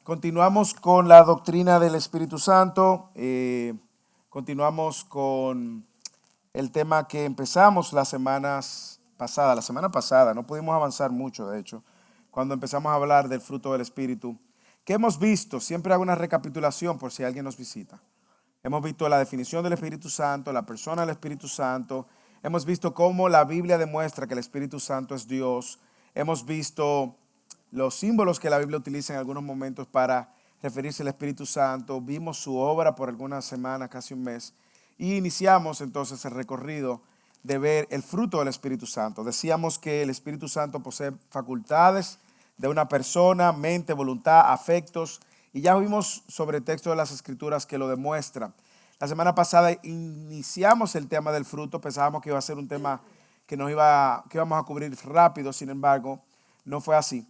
Continuamos con la doctrina del Espíritu Santo. Continuamos con el tema que empezamos las semanas pasadas. La semana pasada no pudimos avanzar mucho, de hecho, cuando empezamos a hablar del fruto del Espíritu. ¿Qué hemos visto? Siempre hago una recapitulación por si alguien nos visita. Hemos visto la definición del Espíritu Santo, la persona del Espíritu Santo. Hemos visto cómo la Biblia demuestra que el Espíritu Santo es Dios. Hemos visto los símbolos que la Biblia utiliza en algunos momentos para referirse al Espíritu Santo. Vimos su obra por algunas semanas, casi un mes. Y iniciamos entonces el recorrido de ver el fruto del Espíritu Santo. Decíamos que el Espíritu Santo posee facultades de una persona, mente, voluntad, afectos. Y ya vimos sobre el texto de las Escrituras que lo demuestra. La semana pasada iniciamos el tema del fruto. Pensábamos que iba a ser un tema que íbamos a cubrir rápido. Sin embargo, no fue así.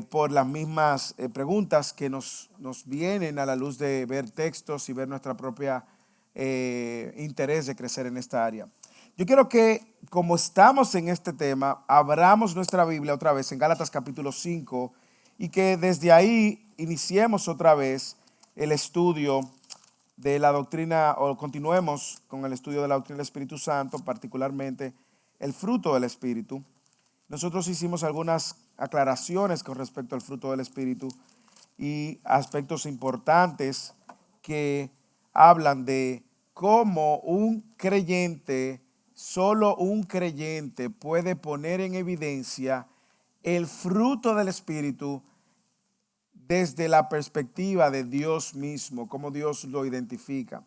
Por las mismas preguntas que nos vienen a la luz de ver textos y ver nuestra propia interés de crecer en esta área. Yo quiero que, como estamos en este tema, abramos nuestra Biblia otra vez en Gálatas capítulo 5 y que desde ahí iniciemos otra vez el estudio de la doctrina, o continuemos con el estudio de la doctrina del Espíritu Santo, particularmente el fruto del Espíritu. Nosotros hicimos algunas aclaraciones con respecto al fruto del Espíritu y aspectos importantes que hablan de cómo un creyente, solo un creyente puede poner en evidencia el fruto del Espíritu desde la perspectiva de Dios mismo, cómo Dios lo identifica.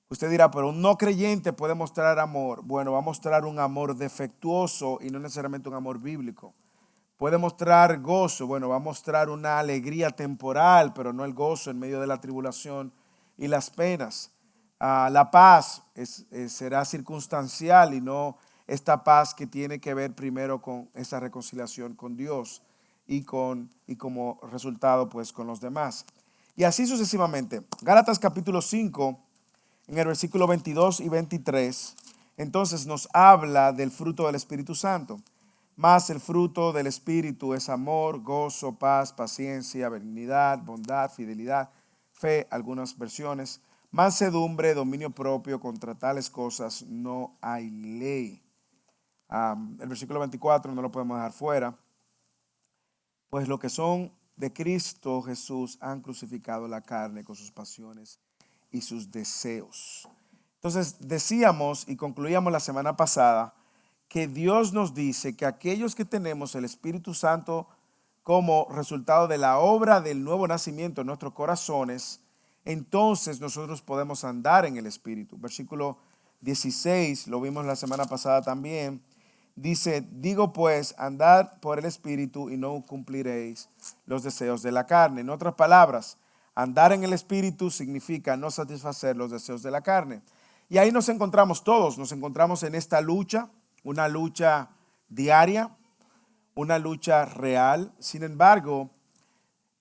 Usted dirá, pero un no creyente puede mostrar amor. Bueno, va a mostrar un amor defectuoso y no necesariamente un amor bíblico. Puede mostrar gozo, bueno, va a mostrar una alegría temporal, pero no el gozo en medio de la tribulación y las penas. La paz será circunstancial y no esta paz que tiene que ver primero con esa reconciliación con Dios y como resultado pues con los demás. Y así sucesivamente. Gálatas capítulo 5, en el versículo 22 y 23, entonces nos habla del fruto del Espíritu Santo. Mas el fruto del Espíritu es amor, gozo, paz, paciencia, benignidad, bondad, fidelidad, fe, algunas versiones, mansedumbre, dominio propio. Contra tales cosas no hay ley. El versículo 24 no lo podemos dejar fuera. Pues lo que son de Cristo Jesús han crucificado la carne con sus pasiones y sus deseos. Entonces decíamos y concluíamos la semana pasada que Dios nos dice que aquellos que tenemos el Espíritu Santo como resultado de la obra del nuevo nacimiento en nuestros corazones, entonces nosotros podemos andar en el Espíritu. Versículo 16, lo vimos la semana pasada también, dice, digo pues, andad por el Espíritu y no cumpliréis los deseos de la carne. En otras palabras, andar en el Espíritu significa no satisfacer los deseos de la carne. Y ahí nos encontramos todos, nos encontramos en esta lucha, una lucha diaria, una lucha real. Sin embargo,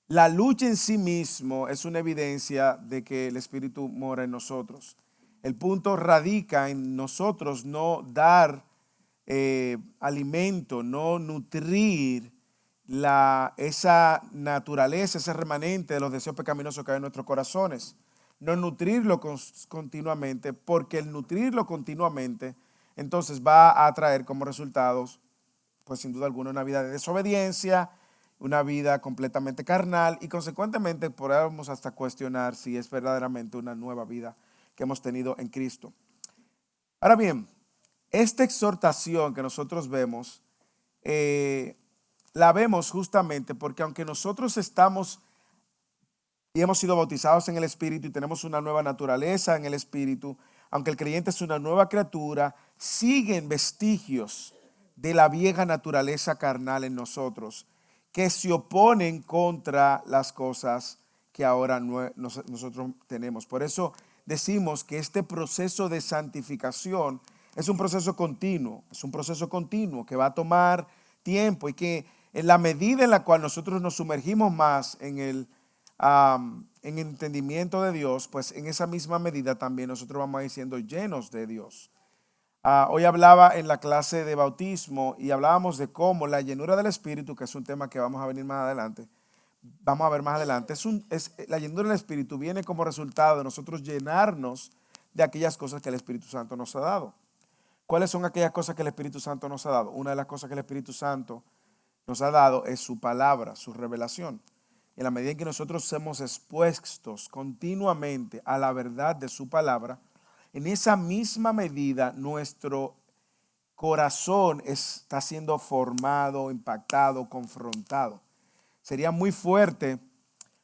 la lucha en sí mismo es una evidencia de que el Espíritu mora en nosotros. El punto radica en nosotros no dar alimento, no nutrir esa naturaleza, ese remanente de los deseos pecaminosos que hay en nuestros corazones. No nutrirlo continuamente, porque el nutrirlo continuamente entonces va a traer como resultados, pues sin duda alguna, una vida de desobediencia, una vida completamente carnal y consecuentemente podemos hasta cuestionar si es verdaderamente una nueva vida que hemos tenido en Cristo. Ahora bien, esta exhortación que nosotros vemos, la vemos justamente porque aunque nosotros estamos y hemos sido bautizados en el Espíritu y tenemos una nueva naturaleza en el Espíritu, aunque el creyente es una nueva criatura, siguen vestigios de la vieja naturaleza carnal en nosotros que se oponen contra las cosas que ahora nosotros tenemos. Por eso decimos que este proceso de santificación es un proceso continuo, que va a tomar tiempo y que en la medida en la cual nosotros nos sumergimos más en el entendimiento de Dios, pues en esa misma medida también nosotros vamos a ir siendo llenos de Dios. Hoy hablaba en la clase de bautismo y hablábamos de cómo la llenura del Espíritu, que es un tema que vamos a venir más adelante, vamos a ver más adelante, la llenura del Espíritu viene como resultado de nosotros llenarnos de aquellas cosas que el Espíritu Santo nos ha dado. ¿Cuáles son aquellas cosas que el Espíritu Santo nos ha dado? Una de las cosas que el Espíritu Santo nos ha dado es su palabra, su revelación. En la medida en que nosotros somos expuestos continuamente a la verdad de su palabra, en esa misma medida nuestro corazón está siendo formado, impactado, confrontado. Sería muy fuerte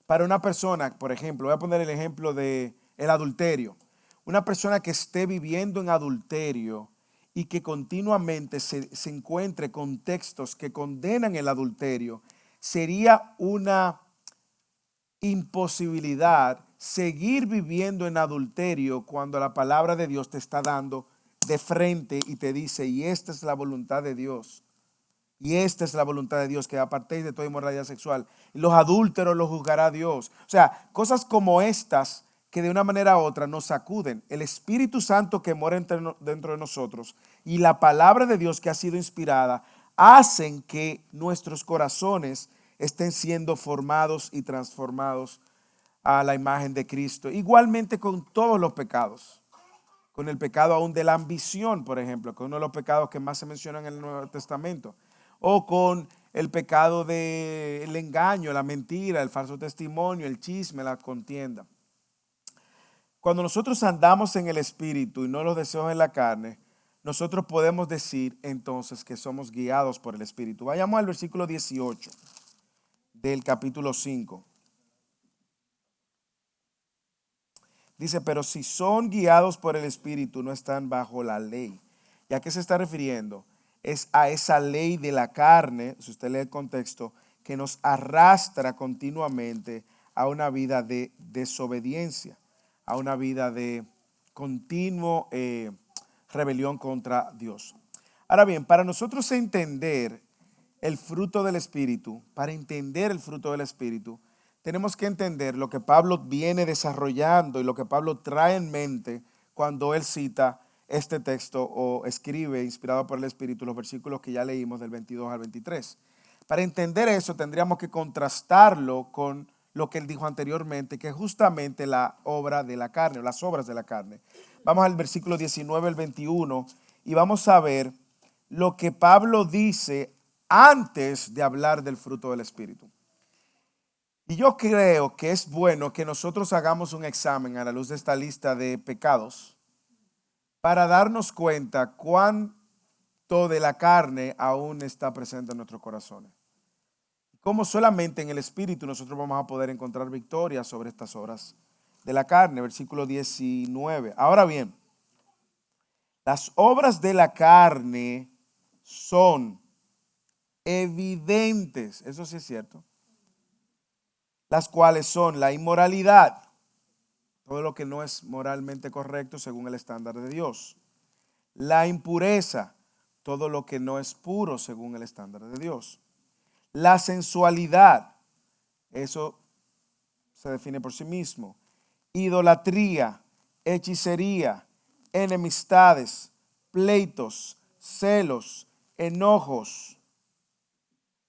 para una persona, por ejemplo, voy a poner el ejemplo de el adulterio. Una persona que esté viviendo en adulterio y que continuamente se encuentre con textos que condenan el adulterio, sería una imposibilidad seguir viviendo en adulterio cuando la palabra de Dios te está dando de frente y te dice, y esta es la voluntad de Dios. Y esta es la voluntad de Dios, que apartéis de toda inmoralidad sexual. Y los adúlteros los juzgará Dios. O sea, cosas como estas que de una manera u otra nos sacuden. El Espíritu Santo que mora dentro de nosotros y la palabra de Dios que ha sido inspirada hacen que nuestros corazones estén siendo formados y transformados a la imagen de Cristo. Igualmente con todos los pecados. Con el pecado aún de la ambición, por ejemplo, que es uno de los pecados que más se mencionan en el Nuevo Testamento. O con el pecado del engaño, la mentira, el falso testimonio, el chisme, la contienda. Cuando nosotros andamos en el Espíritu y no los deseos en la carne, nosotros podemos decir entonces que somos guiados por el Espíritu. Vayamos al versículo 18 del capítulo 5. Dice, pero si son guiados por el Espíritu, no están bajo la ley. ¿Y a qué se está refiriendo? Es a esa ley de la carne, si usted lee el contexto, que nos arrastra continuamente a una vida de desobediencia, a una vida de continuo rebelión contra Dios. Ahora bien, para nosotros entender el fruto del Espíritu, tenemos que entender lo que Pablo viene desarrollando y lo que Pablo trae en mente cuando él cita este texto o escribe, inspirado por el Espíritu, los versículos que ya leímos del 22 al 23. Para entender eso tendríamos que contrastarlo con lo que él dijo anteriormente, que es justamente la obra de la carne, o las obras de la carne. Vamos al versículo 19 al 21 y vamos a ver lo que Pablo dice antes de hablar del fruto del Espíritu. Y yo creo que es bueno que nosotros hagamos un examen a la luz de esta lista de pecados para darnos cuenta cuánto de la carne aún está presente en nuestros corazones. Cómo solamente en el Espíritu nosotros vamos a poder encontrar victoria sobre estas obras de la carne. Versículo 19. Ahora bien, las obras de la carne son evidentes, eso sí es cierto, las cuales son la inmoralidad, todo lo que no es moralmente correcto según el estándar de Dios, la impureza, todo lo que no es puro según el estándar de Dios, la sensualidad, eso se define por sí mismo, idolatría, hechicería, enemistades, pleitos, celos, enojos,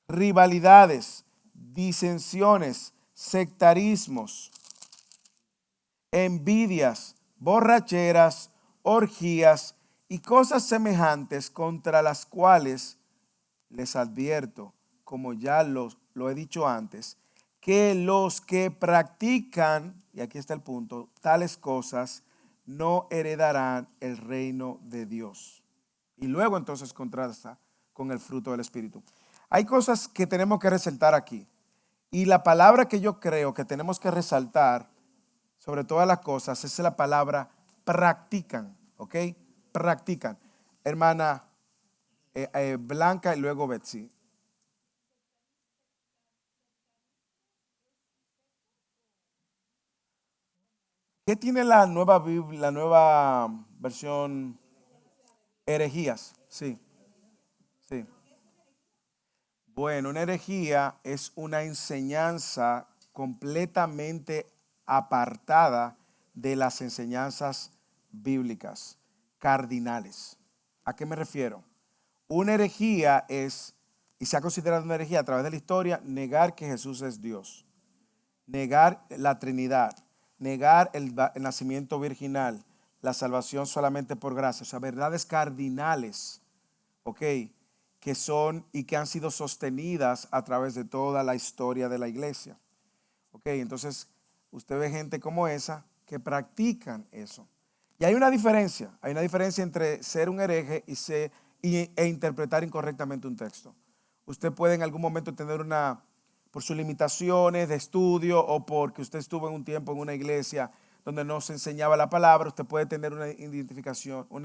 rivalidades, disensiones, sectarismos, envidias, borracheras, orgías y cosas semejantes, contra las cuales les advierto, como ya lo he dicho antes, que los que practican, y aquí está el punto, tales cosas no heredarán el reino de Dios. Y luego entonces contrasta con el fruto del Espíritu. Hay cosas que tenemos que resaltar aquí. Y la palabra que yo creo que tenemos que resaltar sobre todas las cosas es la palabra practican, ¿ok? Practican. Hermana Blanca y luego Betsy. ¿Qué tiene la nueva Biblia, la nueva versión? Herejías, sí, sí. Bueno, una herejía es una enseñanza completamente apartada de las enseñanzas bíblicas cardinales. ¿A qué me refiero? Una herejía es, y se ha considerado una herejía a través de la historia negar que Jesús es Dios, negar la Trinidad, negar el nacimiento virginal, la salvación solamente por gracia, o sea, verdades cardinales, ¿ok? Que son y que han sido sostenidas a través de toda la historia de la iglesia. ¿Ok? Entonces, usted ve gente como esa que practican eso. Y hay una diferencia entre ser un hereje e interpretar incorrectamente un texto. Usted puede en algún momento tener por sus limitaciones de estudio o porque usted estuvo en un tiempo en una iglesia donde no se enseñaba la palabra, usted puede tener una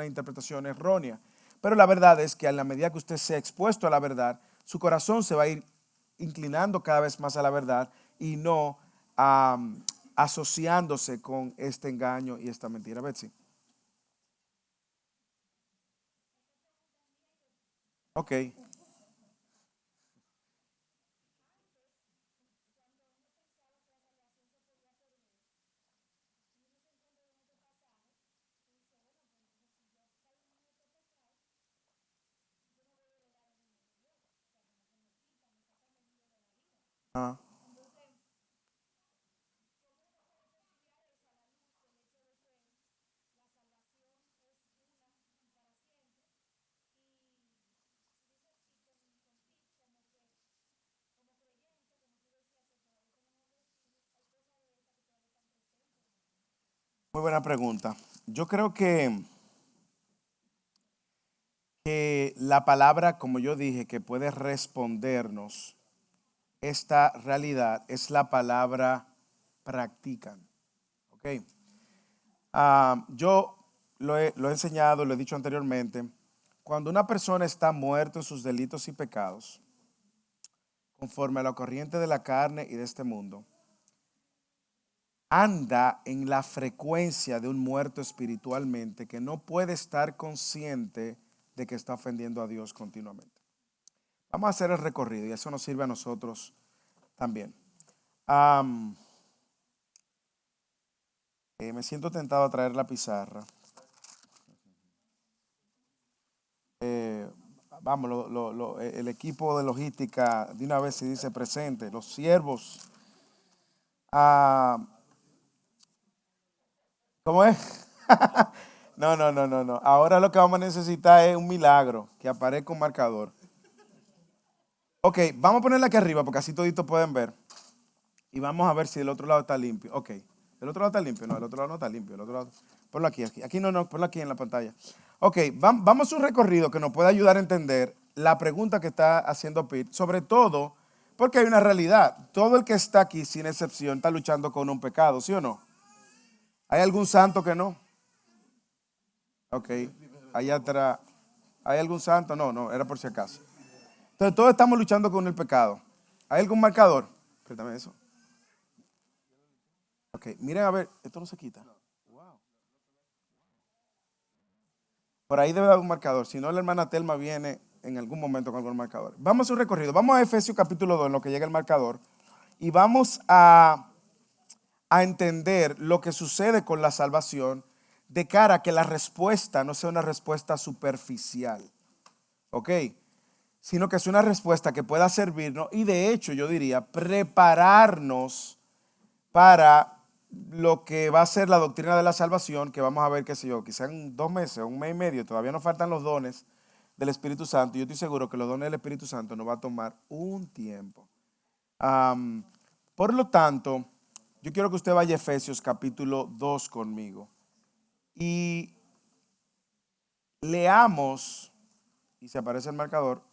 interpretación errónea. Pero la verdad es que a la medida que usted sea expuesto a la verdad, su corazón se va a ir inclinando cada vez más a la verdad y no asociándose con este engaño y esta mentira. Betsy. Ok. Ah, muy buena pregunta. Yo creo que la palabra, como yo dije, que puede respondernos esta realidad es la palabra practican. ¿Ok? Yo lo he enseñado, lo he dicho anteriormente. Cuando una persona está muerta en sus delitos y pecados, conforme a la corriente de la carne y de este mundo, anda en la frecuencia de un muerto espiritualmente que no puede estar consciente de que está ofendiendo a Dios continuamente. Vamos a hacer el recorrido y eso nos sirve a nosotros también. Am, Me siento tentado a traer la pizarra. Eh, Vamos, el equipo de logística de una vez se dice presente, los siervos. Ah, ¿Cómo es? No, no, no, no, no. Ahora lo que vamos a necesitar es un milagro, que aparezca un marcador. Ok, vamos a ponerla aquí arriba porque así toditos pueden ver. Y vamos a ver si el otro lado está limpio. Ok, ¿el otro lado está limpio? No, el otro lado no está limpio. El otro lado, ponlo aquí, aquí. Aquí no, no, ponlo aquí en la pantalla. Ok, vamos a un recorrido que nos puede ayudar a entender la pregunta que está haciendo Pete, sobre todo porque hay una realidad. Todo el que está aquí, sin excepción, está luchando con un pecado, ¿sí o no? ¿Hay algún santo que no? Ok, allá atrás. ¿Hay algún santo? No, no, era por si acaso. Entonces todos estamos luchando con el pecado. ¿Hay algún marcador? Préstame eso. Ok, miren a ver, esto no se quita. Por ahí debe haber un marcador. Si no, la hermana Telma viene en algún momento con algún marcador. Vamos a un recorrido. Vamos a Efesios capítulo 2 en lo que llega el marcador. Y vamos a entender lo que sucede con la salvación de cara a que la respuesta no sea una respuesta superficial. ¿Ok? Sino que es una respuesta que pueda servirnos y de hecho yo diría prepararnos para lo que va a ser la doctrina de la salvación, que vamos a ver, qué sé yo, quizá en 2 meses, un mes y medio, todavía nos faltan los dones del Espíritu Santo. Yo estoy seguro que los dones del Espíritu Santo nos va a tomar un tiempo. Am, por lo tanto, yo quiero que usted vaya a Efesios capítulo 2 conmigo y leamos, y se aparece el marcador,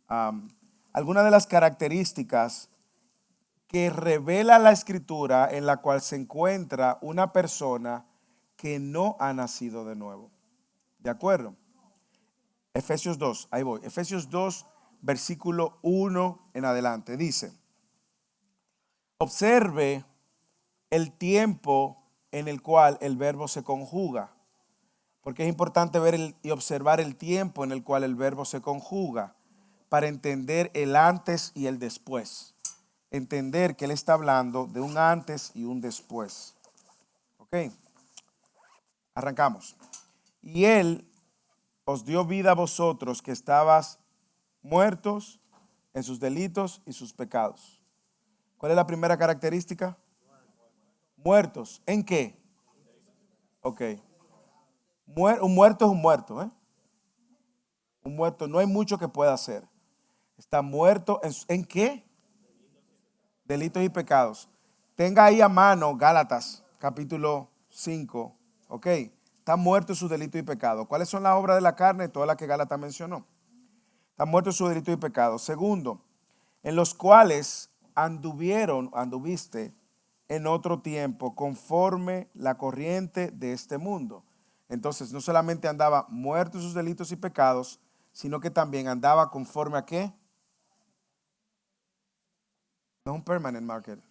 am, algunas de las características que revela la escritura en la cual se encuentra una persona que no ha nacido de nuevo. ¿De acuerdo? Efesios 2, ahí voy. Efesios 2, versículo 1 en adelante. Dice, observe el tiempo en el cual el verbo se conjuga. Porque es importante ver y observar el tiempo en el cual el verbo se conjuga para entender el antes y el después. Entender que él está hablando de un antes y un después. ¿Ok? Arrancamos. Y él os dio vida a vosotros que estabas muertos en sus delitos y sus pecados. ¿Cuál es la primera característica? Muertos. ¿En qué? Ok. Un muerto es un muerto, ¿eh? Un muerto, no hay mucho que pueda hacer. Está muerto ¿en qué? Delitos y pecados. Tenga ahí a mano Gálatas, capítulo 5. Ok. Está muerto en sus delitos y pecados. ¿Cuáles son las obras de la carne? Todas las que Gálatas mencionó. Está muerto en sus delitos y pecados. Segundo, en los cuales anduviste en otro tiempo conforme la corriente de este mundo. Entonces, no solamente andaba muerto en sus delitos y pecados, sino que también andaba conforme a ¿qué? No es un permanent marker.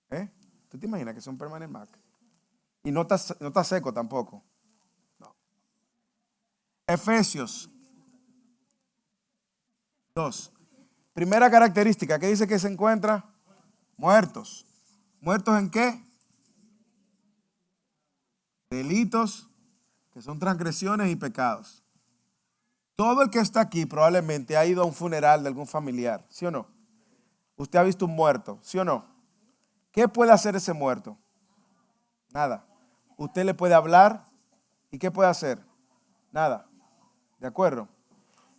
¿Eh? ¿Tú te imaginas que es un permanent marker? Y no está seco tampoco. No. Efesios 2. Primera característica, ¿qué dice que se encuentra? Muertos. ¿Muertos en qué? Delitos, que son transgresiones y pecados. Todo el que está aquí probablemente ha ido a un funeral de algún familiar, ¿sí o no? Usted ha visto un muerto, ¿sí o no? ¿Qué puede hacer ese muerto? Nada. Usted le puede hablar y ¿qué puede hacer? Nada. ¿De acuerdo?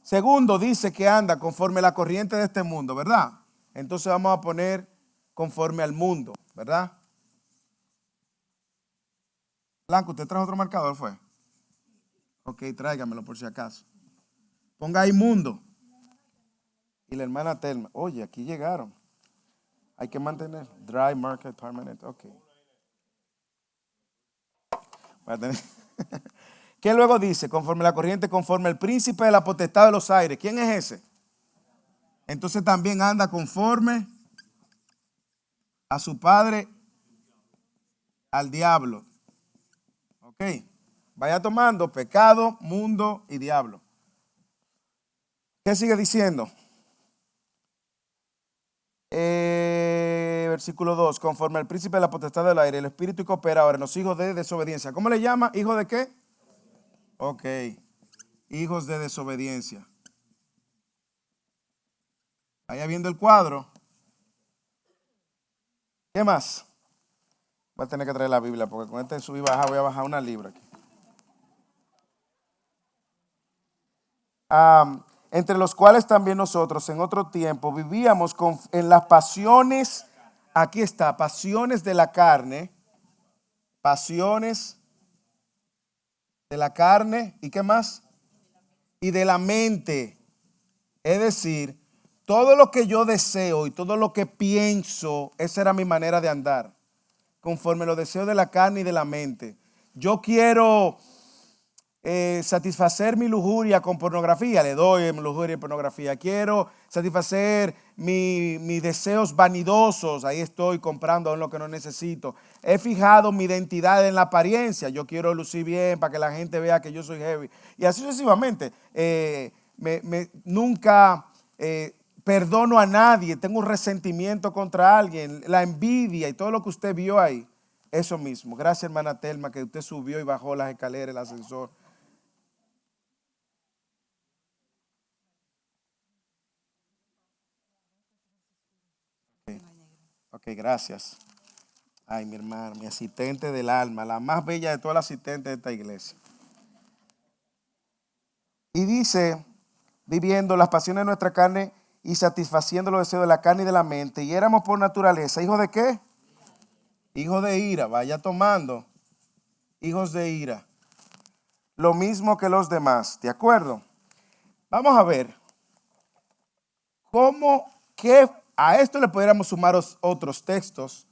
Segundo, dice que anda conforme a la corriente de este mundo, ¿verdad? Entonces vamos a poner conforme al mundo, ¿verdad? Blanco, ¿usted trajo otro marcador, fue? Ok, tráigamelo por si acaso. Ponga ahí mundo. Y la hermana Telma, oye, aquí llegaron. Hay que mantener dry market permanent, ok. Voy a tener. ¿Qué luego dice? Conforme la corriente, conforme el príncipe de la potestad de los aires. ¿Quién es ese? Entonces también anda conforme a su padre, al diablo. Ok. Vaya tomando pecado, mundo y diablo. ¿Qué sigue diciendo? Versículo 2. Conforme al príncipe de la potestad del aire, el espíritu que opera ahora en los hijos de desobediencia. ¿Cómo le llama? ¿Hijo de qué? Ok. Hijos de desobediencia. Vaya viendo el cuadro. ¿Qué más? Voy a tener que traer la Biblia porque con este sub y baja voy a bajar una libra aquí. Entre los cuales también nosotros en otro tiempo vivíamos en las pasiones, aquí está, pasiones de la carne, pasiones de la carne, ¿y qué más? Y de la mente. Es decir, todo lo que yo deseo y todo lo que pienso, esa era mi manera de andar, conforme los deseos de la carne y de la mente. Yo quiero satisfacer mi lujuria con pornografía, le doy mi lujuria y pornografía. Quiero satisfacer mis deseos vanidosos, ahí estoy comprando lo que no necesito. He fijado mi identidad en la apariencia, yo quiero lucir bien para que la gente vea que yo soy heavy. Y así sucesivamente, nunca perdono a nadie, tengo un resentimiento contra alguien, la envidia y todo lo que usted vio ahí. Eso mismo. Gracias, hermana Telma, que usted subió y bajó las escaleras, el ascensor. Ok, gracias. Ay, mi hermana, mi asistente del alma, la más bella de todas las asistentes de esta iglesia. Y dice, viviendo las pasiones de nuestra carne y satisfaciendo los deseos de la carne y de la mente. Y éramos por naturaleza, ¿hijos de qué? Hijos de ira, vaya tomando. Hijos de ira. Lo mismo que los demás, ¿de acuerdo? Vamos a ver a esto le pudiéramos sumar otros textos.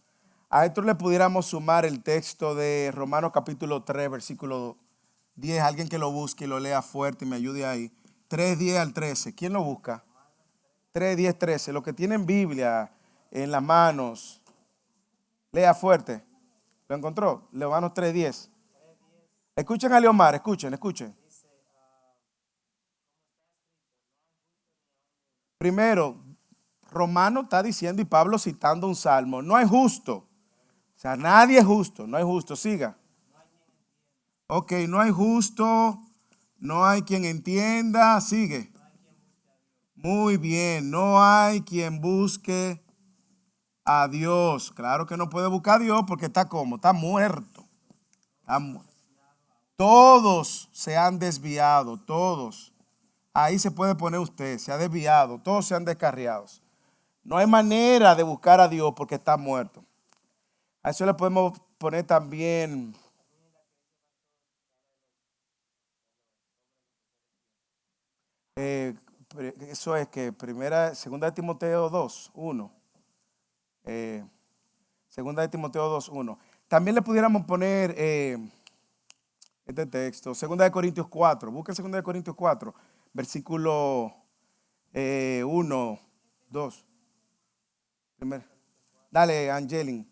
A esto le pudiéramos sumar el texto de Romanos capítulo 3, versículo 10. Alguien que lo busque y lo lea fuerte y me ayude ahí. 3, 10 al 13. ¿Quién lo busca? 3, 10, 13. Los que tienen Biblia en las manos, lea fuerte. ¿Lo encontró? Romanos 3, 10. Escuchen a Leomar, escuchen. Primero, Romano está diciendo y Pablo citando un salmo. No es justo. O sea, nadie es justo, no hay justo. Siga. Ok, no hay justo, no hay quien entienda. Sigue. Muy bien, no hay quien busque a Dios. Claro que no puede buscar a Dios porque está como, está muerto. Está muerto. Todos se han desviado, todos. Ahí se puede poner usted, se ha desviado, todos se han descarriado. No hay manera de buscar a Dios porque está muerto. A eso le podemos poner también, eh, eso es que segunda de Timoteo 2, 1. eh, segunda de Timoteo 2, 1. También le pudiéramos poner este texto, segunda de Corintios 4. Busque segunda de Corintios 4, versículo 1, 2. Primero. Dale, Angelin.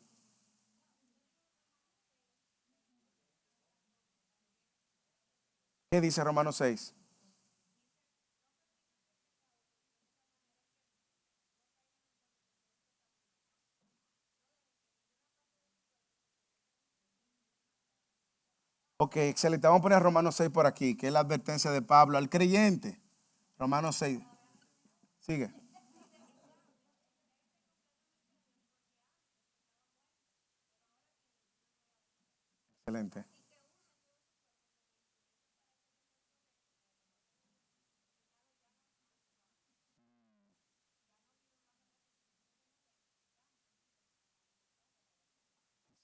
¿Qué dice Romanos 6? Ok, excelente. Vamos a poner Romanos 6 por aquí, que es la advertencia de Pablo al creyente. Romanos 6. Sigue. Excelente.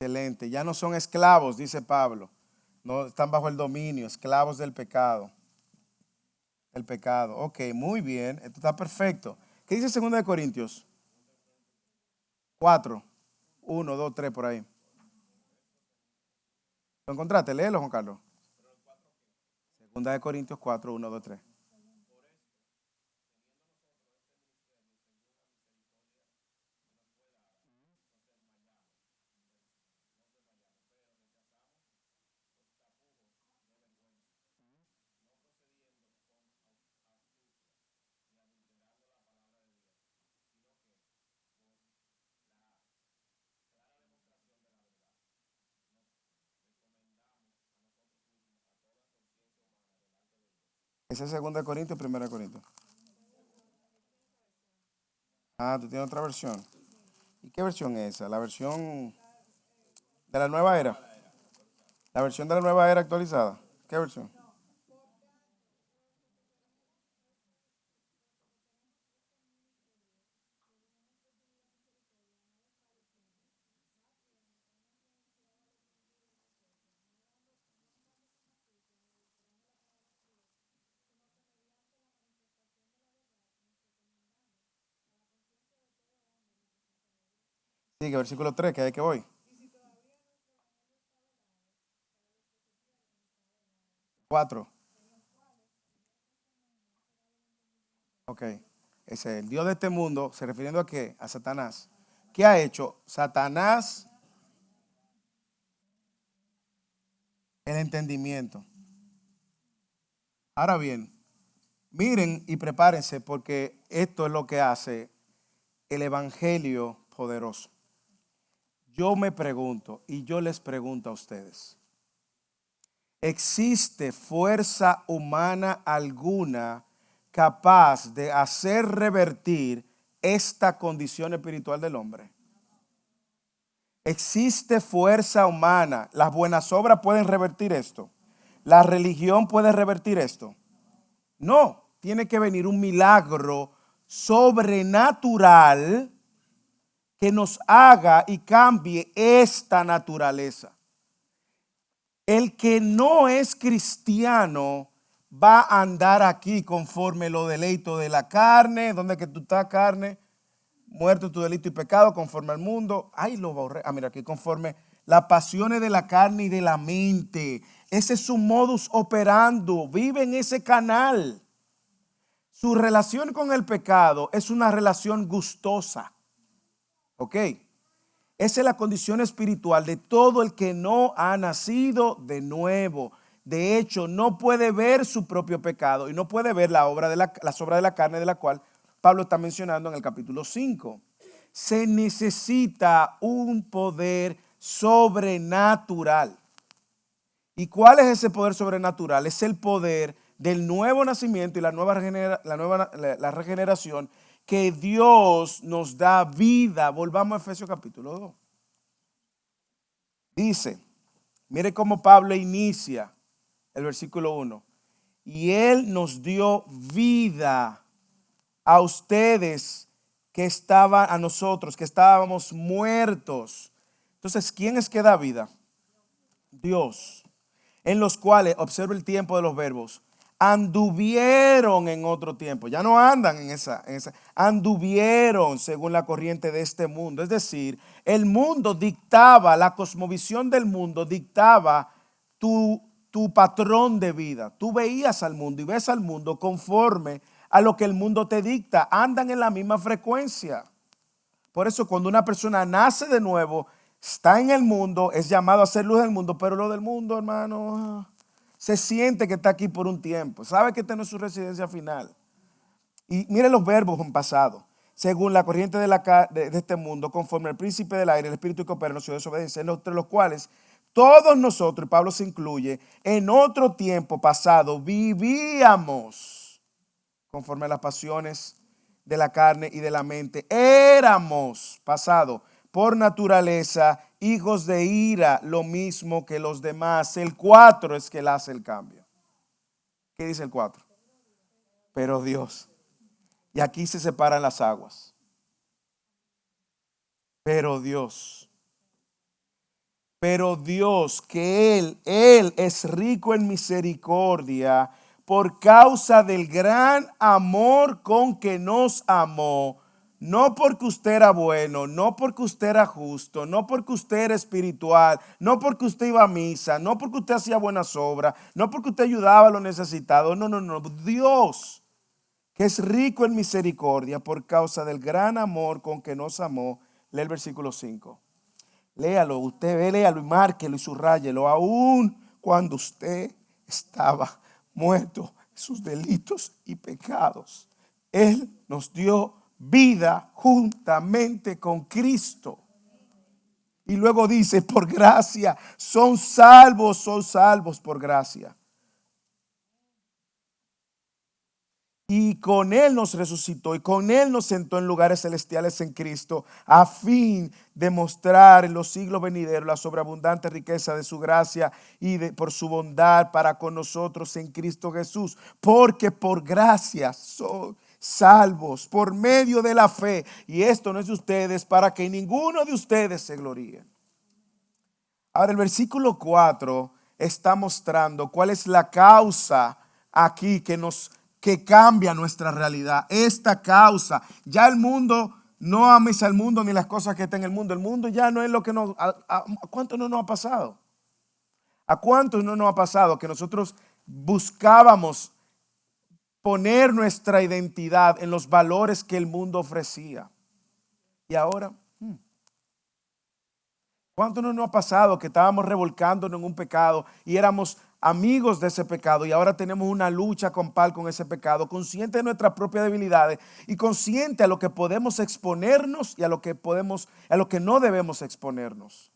Excelente. Ya no son esclavos, dice Pablo. No están bajo el dominio, esclavos del pecado. El pecado. Ok, muy bien. Esto está perfecto. ¿Qué dice segunda de Corintios? 4. 1, 2, 3 por ahí. ¿Lo encontraste? Léelo, Juan Carlos. Segunda de Corintios 4, 1, 2, 3. Esa es segunda de Corintios, primera de Corintios. Ah, tú tienes otra versión. ¿Y qué versión es esa? La versión de la nueva era. La versión de la nueva era actualizada. ¿Qué versión? Sigue, versículo 3, que hay que voy. 4. Ok. Ese es el Dios de este mundo, se refiriendo a qué? A Satanás. ¿Qué ha hecho? Satanás, el entendimiento. Ahora bien, miren y prepárense porque esto es lo que hace el evangelio poderoso. Yo me pregunto y yo les pregunto a ustedes, ¿existe fuerza humana alguna capaz de hacer revertir esta condición espiritual del hombre? Existe fuerza humana. Las buenas obras pueden revertir esto. La religión puede revertir esto. No, tiene que venir un milagro sobrenatural que nos haga y cambie esta naturaleza. El que no es cristiano va a andar aquí conforme los deleitos de la carne. ¿Dónde que tú estás, carne? Muerto tu delito y pecado conforme al mundo. Ay, lo borré. Ah, mira, aquí conforme las pasiones de la carne y de la mente. Ese es su modus operandi. Vive en ese canal. Su relación con el pecado es una relación gustosa. ¿Ok? Esa es la condición espiritual de todo el que no ha nacido de nuevo. De hecho, no puede ver su propio pecado y no puede ver las obras de la carne de la cual Pablo está mencionando en el capítulo 5. Se necesita un poder sobrenatural. ¿Y cuál es ese poder sobrenatural? Es el poder del nuevo nacimiento y la regeneración, que Dios nos da vida. Volvamos a Efesios capítulo 2. Dice, mire cómo Pablo inicia el versículo 1. Y Él nos dio vida a ustedes a nosotros que estábamos muertos. Entonces, ¿quién es que da vida? Dios. En los cuales, observa el tiempo de los verbos, anduvieron en otro tiempo. Ya no andan en esa. Anduvieron según la corriente de este mundo. Es decir, el mundo dictaba, la cosmovisión del mundo dictaba tu patrón de vida. Tú veías al mundo y ves al mundo conforme a lo que el mundo te dicta. Andan en la misma frecuencia. Por eso cuando una persona nace de nuevo, está en el mundo, es llamado a ser luz del mundo, pero lo del mundo, hermano, se siente que está aquí por un tiempo. Sabe que esta no es su residencia final. Y mire los verbos en pasado. Según la corriente de este mundo, conforme al príncipe del aire, el espíritu que opera en su desobediencia, entre los cuales todos nosotros, y Pablo se incluye, en otro tiempo pasado vivíamos conforme a las pasiones de la carne y de la mente. Éramos, pasado, por naturaleza, hijos de ira, lo mismo que los demás. El 4 es que él hace el cambio. ¿Qué dice el 4? Pero Dios. Y aquí se separan las aguas. Pero Dios, que Él es rico en misericordia por causa del gran amor con que nos amó. No porque usted era bueno, no porque usted era justo, no porque usted era espiritual, no porque usted iba a misa, no porque usted hacía buenas obras, no porque usted ayudaba a los necesitados. No. Dios, que es rico en misericordia por causa del gran amor con que nos amó. Lee el versículo 5. Léalo, léalo y márquelo y subrayelo. Aún cuando usted estaba muerto en sus delitos y pecados, Él nos dio vida juntamente con Cristo. Y luego dice, por gracia, son salvos por gracia. Y con Él nos resucitó y con Él nos sentó en lugares celestiales en Cristo, a fin de mostrar en los siglos venideros la sobreabundante riqueza de su gracia y por su bondad para con nosotros en Cristo Jesús. Porque por gracia son salvos por medio de la fe. Y esto no es de ustedes, para que ninguno de ustedes se gloríe. Ahora el versículo 4 está mostrando cuál es la causa aquí que cambia nuestra realidad. Esta causa, ya el mundo, no ames al mundo ni las cosas que está en el mundo. El mundo ya no es lo que nos... ¿A cuánto no nos ha pasado? ¿A cuántos no nos ha pasado que nosotros buscábamos poner nuestra identidad en los valores que el mundo ofrecía? Y ahora, ¿cuánto no nos ha pasado que estábamos revolcándonos en un pecado y éramos amigos de ese pecado y ahora tenemos una lucha campal con ese pecado, consciente de nuestras propias debilidades y consciente a lo que podemos exponernos y a lo que no debemos exponernos?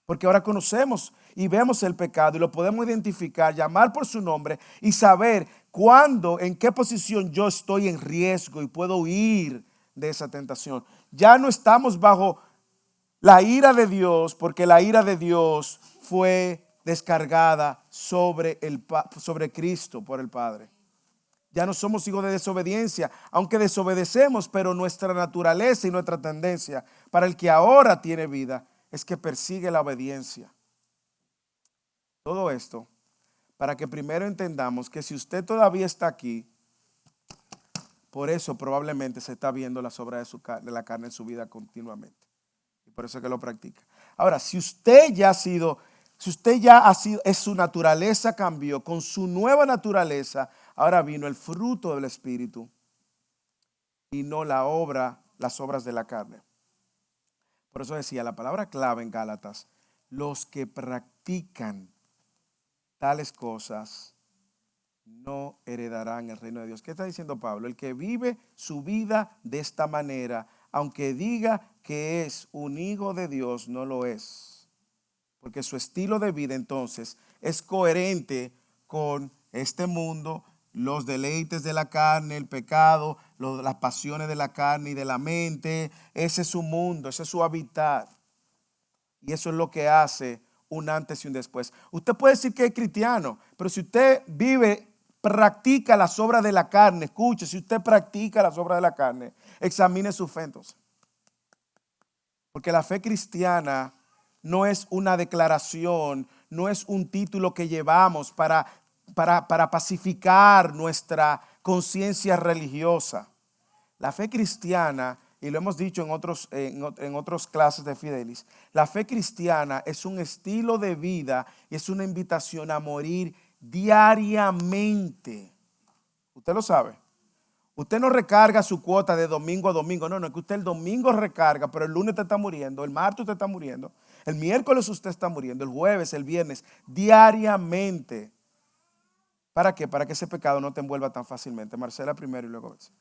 Porque ahora conocemos y vemos el pecado y lo podemos identificar, llamar por su nombre y saber cuándo, en qué posición yo estoy en riesgo y puedo huir de esa tentación. Ya no estamos bajo la ira de Dios, porque la ira de Dios fue descargada sobre Cristo por el Padre. Ya no somos hijos de desobediencia, aunque desobedecemos, pero nuestra naturaleza y nuestra tendencia para el que ahora tiene vida es que persigue la obediencia. Todo esto para que primero entendamos que si usted todavía está aquí, por eso probablemente se está viendo las obras de la carne en su vida continuamente. Y por eso es que lo practica. Ahora, si usted ya ha sido, su naturaleza cambió, con su nueva naturaleza, ahora vino el fruto del Espíritu y no las obras de la carne. Por eso decía la palabra clave en Gálatas: los que practican tales cosas no heredarán el reino de Dios. ¿Qué está diciendo Pablo? El que vive su vida de esta manera, aunque diga que es un hijo de Dios, no lo es. Porque su estilo de vida entonces es coherente con este mundo, los deleites de la carne, el pecado, las pasiones de la carne y de la mente. Ese es su mundo, ese es su hábitat. Y eso es lo que hace un antes y un después. Usted puede decir que es cristiano, pero si usted practica las obras de la carne, escuche, si usted practica las obras de la carne, examine su fe entonces. Porque la fe cristiana no es una declaración, no es un título que llevamos para pacificar nuestra conciencia religiosa. La fe cristiana, y lo hemos dicho en otras clases de Fidelis, la fe cristiana es un estilo de vida y es una invitación a morir diariamente. Usted lo sabe. Usted no recarga su cuota de domingo a domingo. No, es que usted el domingo recarga, pero el lunes usted está muriendo, el martes usted está muriendo, el miércoles usted está muriendo, el jueves, el viernes, diariamente. ¿Para qué? Para que ese pecado no te envuelva tan fácilmente. Marcela primero y luego Betsy.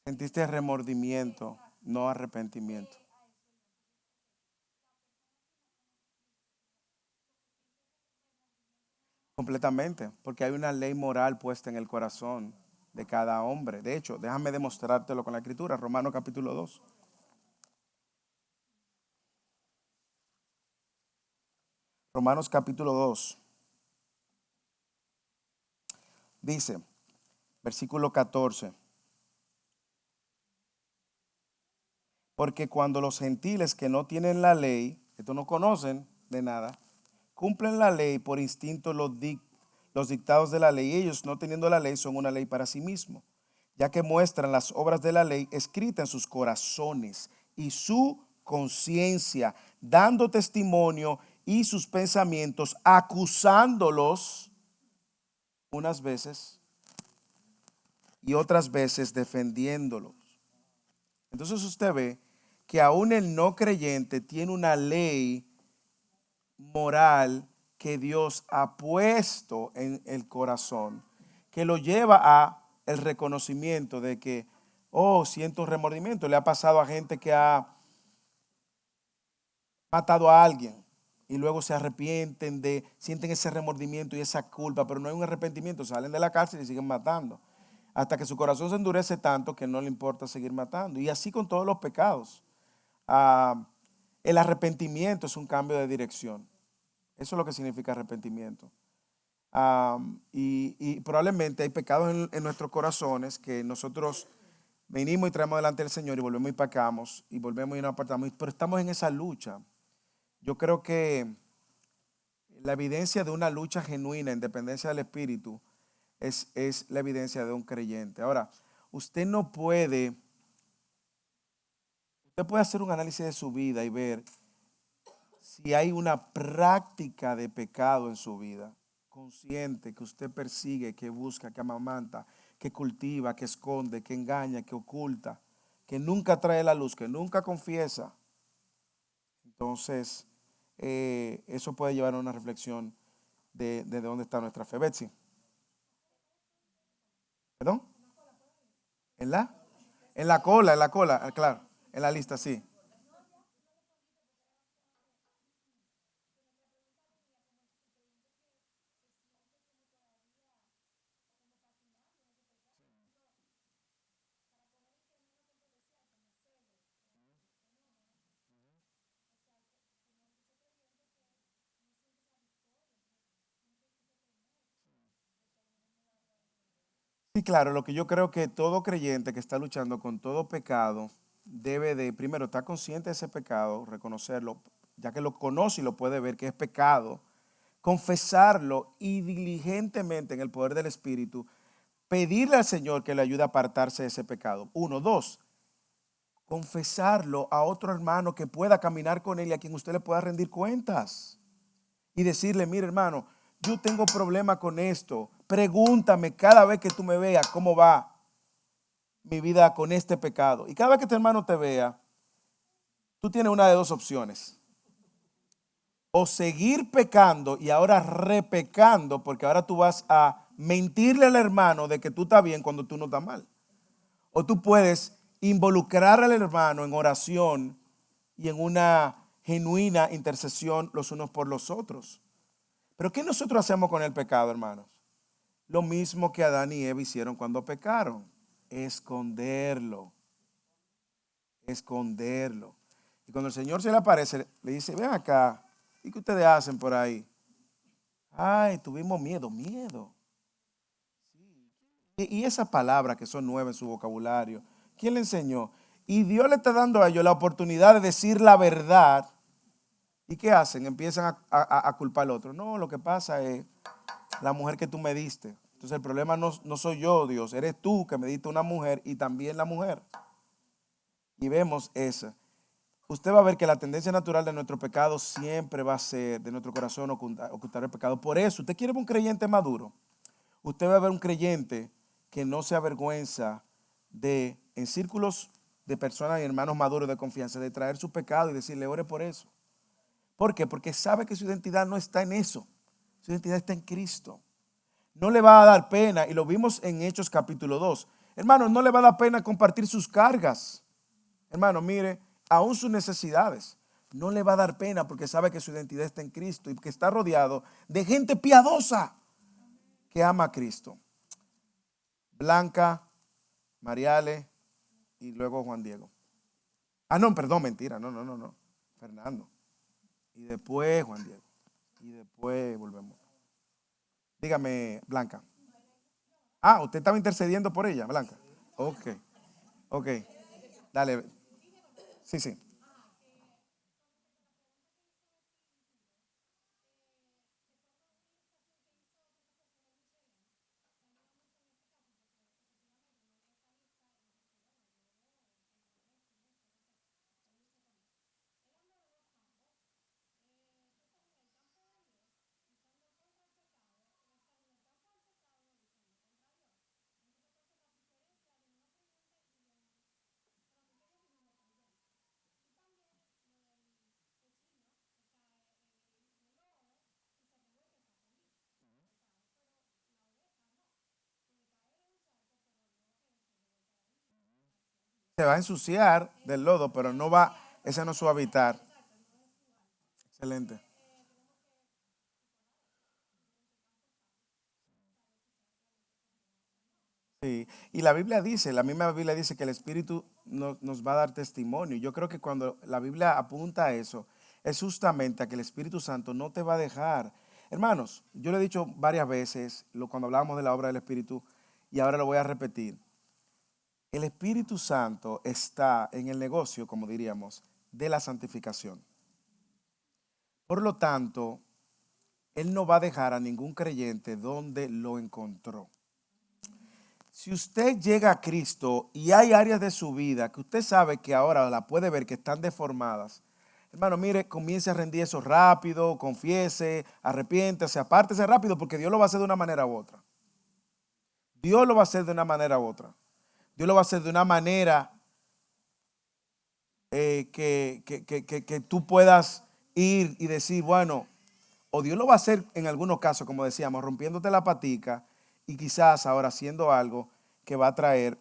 Sentiste remordimiento, no arrepentimiento. Completamente, porque hay una ley moral puesta en el corazón de cada hombre. De hecho, déjame demostrártelo con la escritura, Romanos capítulo 2. Romanos capítulo 2. Dice, versículo 14. Porque cuando los gentiles que no tienen la ley, estos no conocen de nada, cumplen la ley por instinto los dictados de la ley, ellos no teniendo la ley son una ley para sí mismos, ya que muestran las obras de la ley escritas en sus corazones y su conciencia, dando testimonio y sus pensamientos, acusándolos unas veces y otras veces defendiéndolos. Entonces usted ve que aún el no creyente tiene una ley moral que Dios ha puesto en el corazón, que lo lleva a el reconocimiento de que, oh, siento un remordimiento. Le ha pasado a gente que ha matado a alguien y luego se arrepienten sienten ese remordimiento y esa culpa, pero no hay un arrepentimiento, salen de la cárcel y siguen matando, hasta que su corazón se endurece tanto que no le importa seguir matando. Y así con todos los pecados. El arrepentimiento es un cambio de dirección. Eso es lo que significa arrepentimiento. Y probablemente hay pecados en nuestros corazones que nosotros venimos y traemos delante del Señor y volvemos y pecamos y volvemos y nos apartamos, pero estamos en esa lucha. Yo creo que la evidencia de una lucha genuina en dependencia del Espíritu es la evidencia de un creyente. Ahora, usted puede hacer un análisis de su vida y ver si hay una práctica de pecado en su vida, consciente, que usted persigue, que busca, que amamanta, que cultiva, que esconde, que engaña, que oculta, que nunca trae la luz, que nunca confiesa. Entonces, eso puede llevar a una reflexión de dónde está nuestra fe. Betsy. ¿Perdón? ¿En la? En la cola, claro. En la lista, sí. Sí, claro, lo que yo creo que todo creyente que está luchando con todo pecado debe de, primero, estar consciente de ese pecado, reconocerlo, ya que lo conoce y lo puede ver que es pecado, confesarlo y diligentemente en el poder del Espíritu, pedirle al Señor que le ayude a apartarse de ese pecado. Uno, dos, confesarlo a otro hermano que pueda caminar con él y a quien usted le pueda rendir cuentas. Y decirle, mire hermano, yo tengo problema con esto. Pregúntame cada vez que tú me veas cómo va mi vida con este pecado. Y cada vez que tu hermano te vea, tú tienes una de dos opciones. O seguir pecando y ahora repecando, porque ahora tú vas a mentirle al hermano de que tú estás bien cuando tú no estás mal. O tú puedes involucrar al hermano en oración y en una genuina intercesión los unos por los otros. Pero ¿qué nosotros hacemos con el pecado, hermanos? Lo mismo que Adán y Eva hicieron cuando pecaron. Esconderlo. Esconderlo. Y cuando el Señor se le aparece, le dice, ven acá, ¿y qué ustedes hacen por ahí? Ay, tuvimos miedo, miedo. Y esas palabras que son nuevas en su vocabulario, ¿quién le enseñó? Y Dios le está dando a ellos la oportunidad de decir la verdad. ¿Y qué hacen? Empiezan a culpar al otro. No, lo que pasa es la mujer que tú me diste. Entonces el problema no soy yo, Dios. Eres tú que me diste una mujer y también la mujer. Y vemos esa. Usted va a ver que la tendencia natural de nuestro pecado siempre va a ser, de nuestro corazón, ocultar el pecado. Por eso, usted quiere ver un creyente maduro. Usted va a ver un creyente que no se avergüenza de, en círculos de personas y hermanos maduros de confianza, de traer su pecado y decirle, ore por eso. ¿Por qué? Porque sabe que su identidad no está en eso. Su identidad está en Cristo. No le va a dar pena, y lo vimos en Hechos capítulo 2. Hermano, no le va a dar pena compartir sus cargas. Hermano, mire, aún sus necesidades. No le va a dar pena porque sabe que su identidad está en Cristo y que está rodeado de gente piadosa que ama a Cristo. Blanca, Mariale y luego Juan Diego. Ah, no, perdón, mentira, no. Fernando. Y después Juan Diego. Y después volvemos. Dígame, Blanca. Ah, usted estaba intercediendo por ella, Blanca. Ok. Dale. Sí. Se va a ensuciar del lodo, pero no va, ese no es su hábitat. Excelente. Sí, y la misma Biblia dice que el Espíritu nos va a dar testimonio. Yo creo que cuando la Biblia apunta a eso, es justamente a que el Espíritu Santo no te va a dejar. Hermanos, yo lo he dicho varias veces cuando hablábamos de la obra del Espíritu, y ahora lo voy a repetir. El Espíritu Santo está en el negocio, como diríamos, de la santificación. Por lo tanto, Él no va a dejar a ningún creyente donde lo encontró. Si usted llega a Cristo y hay áreas de su vida que usted sabe que ahora la puede ver que están deformadas, hermano, mire, comience a rendir eso rápido, confiese, arrepiéntase, apártese rápido porque Dios lo va a hacer de una manera u otra. Dios lo va a hacer de una manera u otra. Dios lo va a hacer de una manera que tú puedas ir y decir, bueno, o Dios lo va a hacer en algunos casos, como decíamos, rompiéndote la patica y quizás ahora haciendo algo que va a traer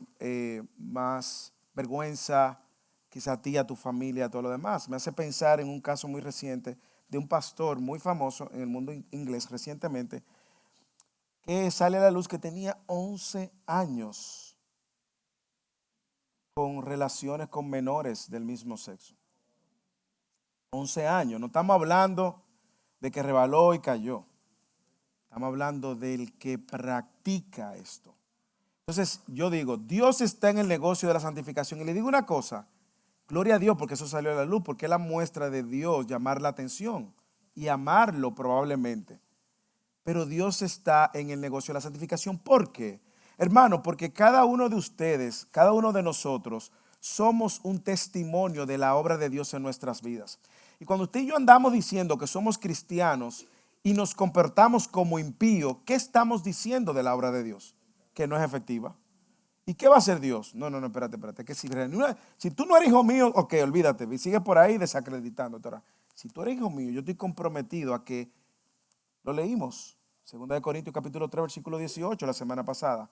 más vergüenza, quizás a ti, a tu familia, a todo lo demás. Me hace pensar en un caso muy reciente de un pastor muy famoso en el mundo inglés recientemente, que sale a la luz que tenía 11 años con relaciones con menores del mismo sexo. 11 años. No estamos hablando de que rebaló y cayó. Estamos hablando del que practica esto. Entonces yo digo, Dios está en el negocio de la santificación. Y le digo una cosa, gloria a Dios porque eso salió a la luz, porque es la muestra de Dios llamar la atención y amarlo probablemente. Pero Dios está en el negocio de la santificación. ¿Por qué? Hermano, porque cada uno de ustedes, cada uno de nosotros, somos un testimonio de la obra de Dios en nuestras vidas. Y cuando usted y yo andamos diciendo que somos cristianos y nos comportamos como impíos, ¿qué estamos diciendo de la obra de Dios? Que no es efectiva. ¿Y qué va a hacer Dios? No, espérate. Que si tú no eres hijo mío, ok, olvídate, y sigue por ahí desacreditándote. Ahora, si tú eres hijo mío, yo estoy comprometido a que, lo leímos, 2 Corintios capítulo 3, versículo 18, la semana pasada,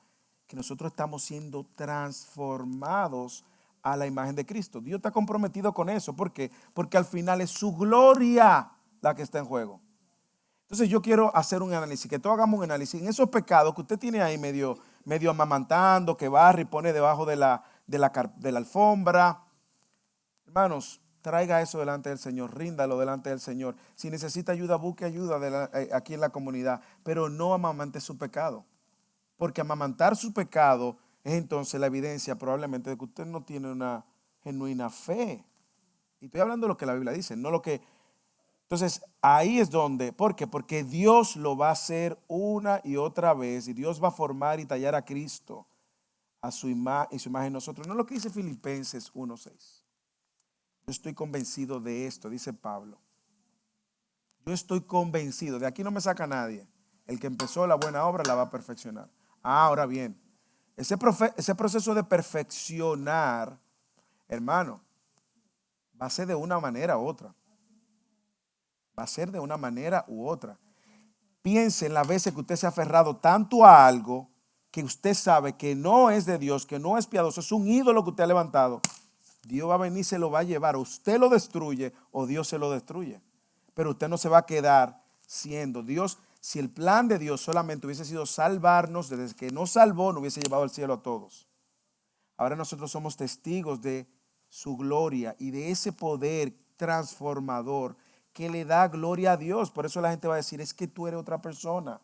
que nosotros estamos siendo transformados a la imagen de Cristo. Dios está comprometido con eso. ¿Por qué? Porque al final es su gloria la que está en juego. Entonces yo quiero hacer un análisis, que todos hagamos un análisis en esos pecados que usted tiene ahí medio amamantando, que barre y pone debajo de la alfombra. Hermanos, traiga eso delante del Señor, ríndalo delante del Señor. Si necesita ayuda, busque ayuda aquí en la comunidad, pero no amamante su pecado. Porque amamantar su pecado es entonces la evidencia probablemente de que usted no tiene una genuina fe. Y estoy hablando de lo que la Biblia dice, no lo que... Entonces, ahí es donde, ¿por qué? Porque Dios lo va a hacer una y otra vez y Dios va a formar y tallar a Cristo a su imagen en nosotros. No es lo que dice Filipenses 1:6. Yo estoy convencido de esto, dice Pablo. Yo estoy convencido, de aquí no me saca nadie. El que empezó la buena obra la va a perfeccionar. Ahora bien, ese proceso de perfeccionar, hermano, va a ser de una manera u otra. Va a ser de una manera u otra. Piense en las veces que usted se ha aferrado tanto a algo que usted sabe que no es de Dios, que no es piadoso, es un ídolo que usted ha levantado. Dios va a venir y se lo va a llevar. O usted lo destruye o Dios se lo destruye. Pero usted no se va a quedar siendo Dios. Si el plan de Dios solamente hubiese sido salvarnos, desde que nos salvó, no hubiese llevado al cielo a todos. Ahora nosotros somos testigos de su gloria y de ese poder transformador que le da gloria a Dios. Por eso la gente va a decir, es que tú eres otra persona.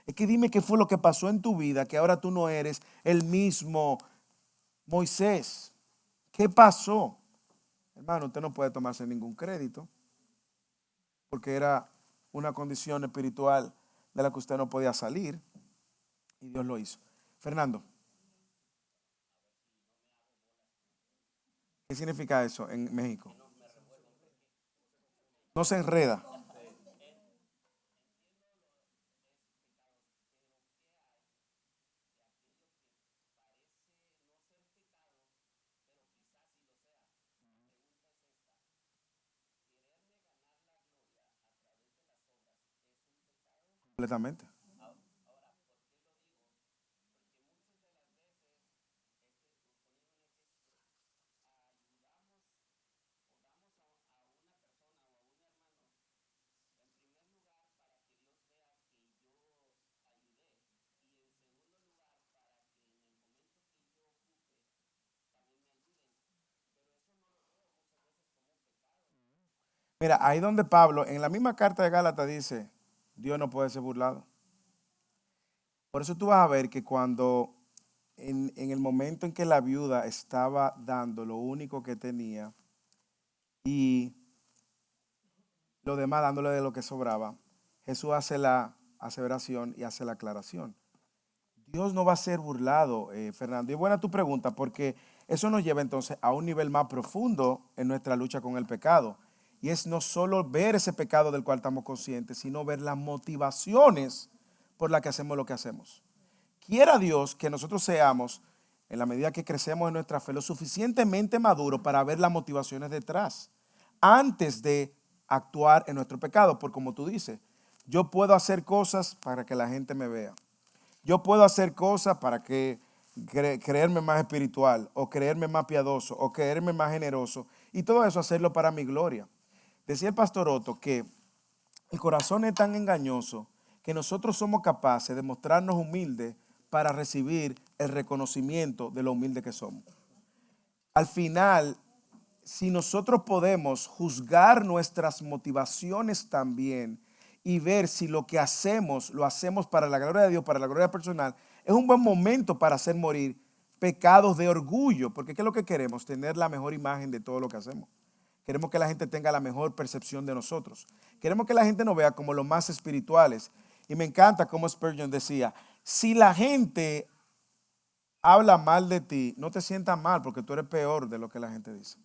Es que dime qué fue lo que pasó en tu vida, que ahora tú no eres el mismo Moisés. ¿Qué pasó? Hermano, usted no puede tomarse ningún crédito, porque era una condición espiritual de la que usted no podía salir, y Dios lo hizo. Fernando, ¿qué significa eso en México? No se enreda. Completamente. Mira, ahí donde Pablo, en la misma carta de Gálatas dice, Dios no puede ser burlado. Por eso tú vas a ver que cuando en el momento en que la viuda estaba dando lo único que tenía y lo demás dándole de lo que sobraba, Jesús hace la aseveración y hace la aclaración. Dios no va a ser burlado, Fernando. Y buena tu pregunta, porque eso nos lleva entonces a un nivel más profundo en nuestra lucha con el pecado. Y es no solo ver ese pecado del cual estamos conscientes, sino ver las motivaciones por las que hacemos lo que hacemos. Quiera Dios que nosotros seamos, en la medida que crecemos en nuestra fe, lo suficientemente maduros para ver las motivaciones detrás, antes de actuar en nuestro pecado. Porque como tú dices, yo puedo hacer cosas para que la gente me vea. Yo puedo hacer cosas para que creerme más espiritual, o creerme más piadoso, o creerme más generoso. Y todo eso hacerlo para mi gloria. Decía el pastor Otto que el corazón es tan engañoso que nosotros somos capaces de mostrarnos humildes para recibir el reconocimiento de lo humilde que somos. Al final, si nosotros podemos juzgar nuestras motivaciones también y ver si lo que hacemos, lo hacemos para la gloria de Dios, para la gloria personal, es un buen momento para hacer morir pecados de orgullo, porque ¿qué es lo que queremos? Tener la mejor imagen de todo lo que hacemos. Queremos que la gente tenga la mejor percepción de nosotros. Queremos que la gente nos vea como los más espirituales. Y me encanta como Spurgeon decía, si la gente habla mal de ti, no te sientas mal porque tú eres peor de lo que la gente dice.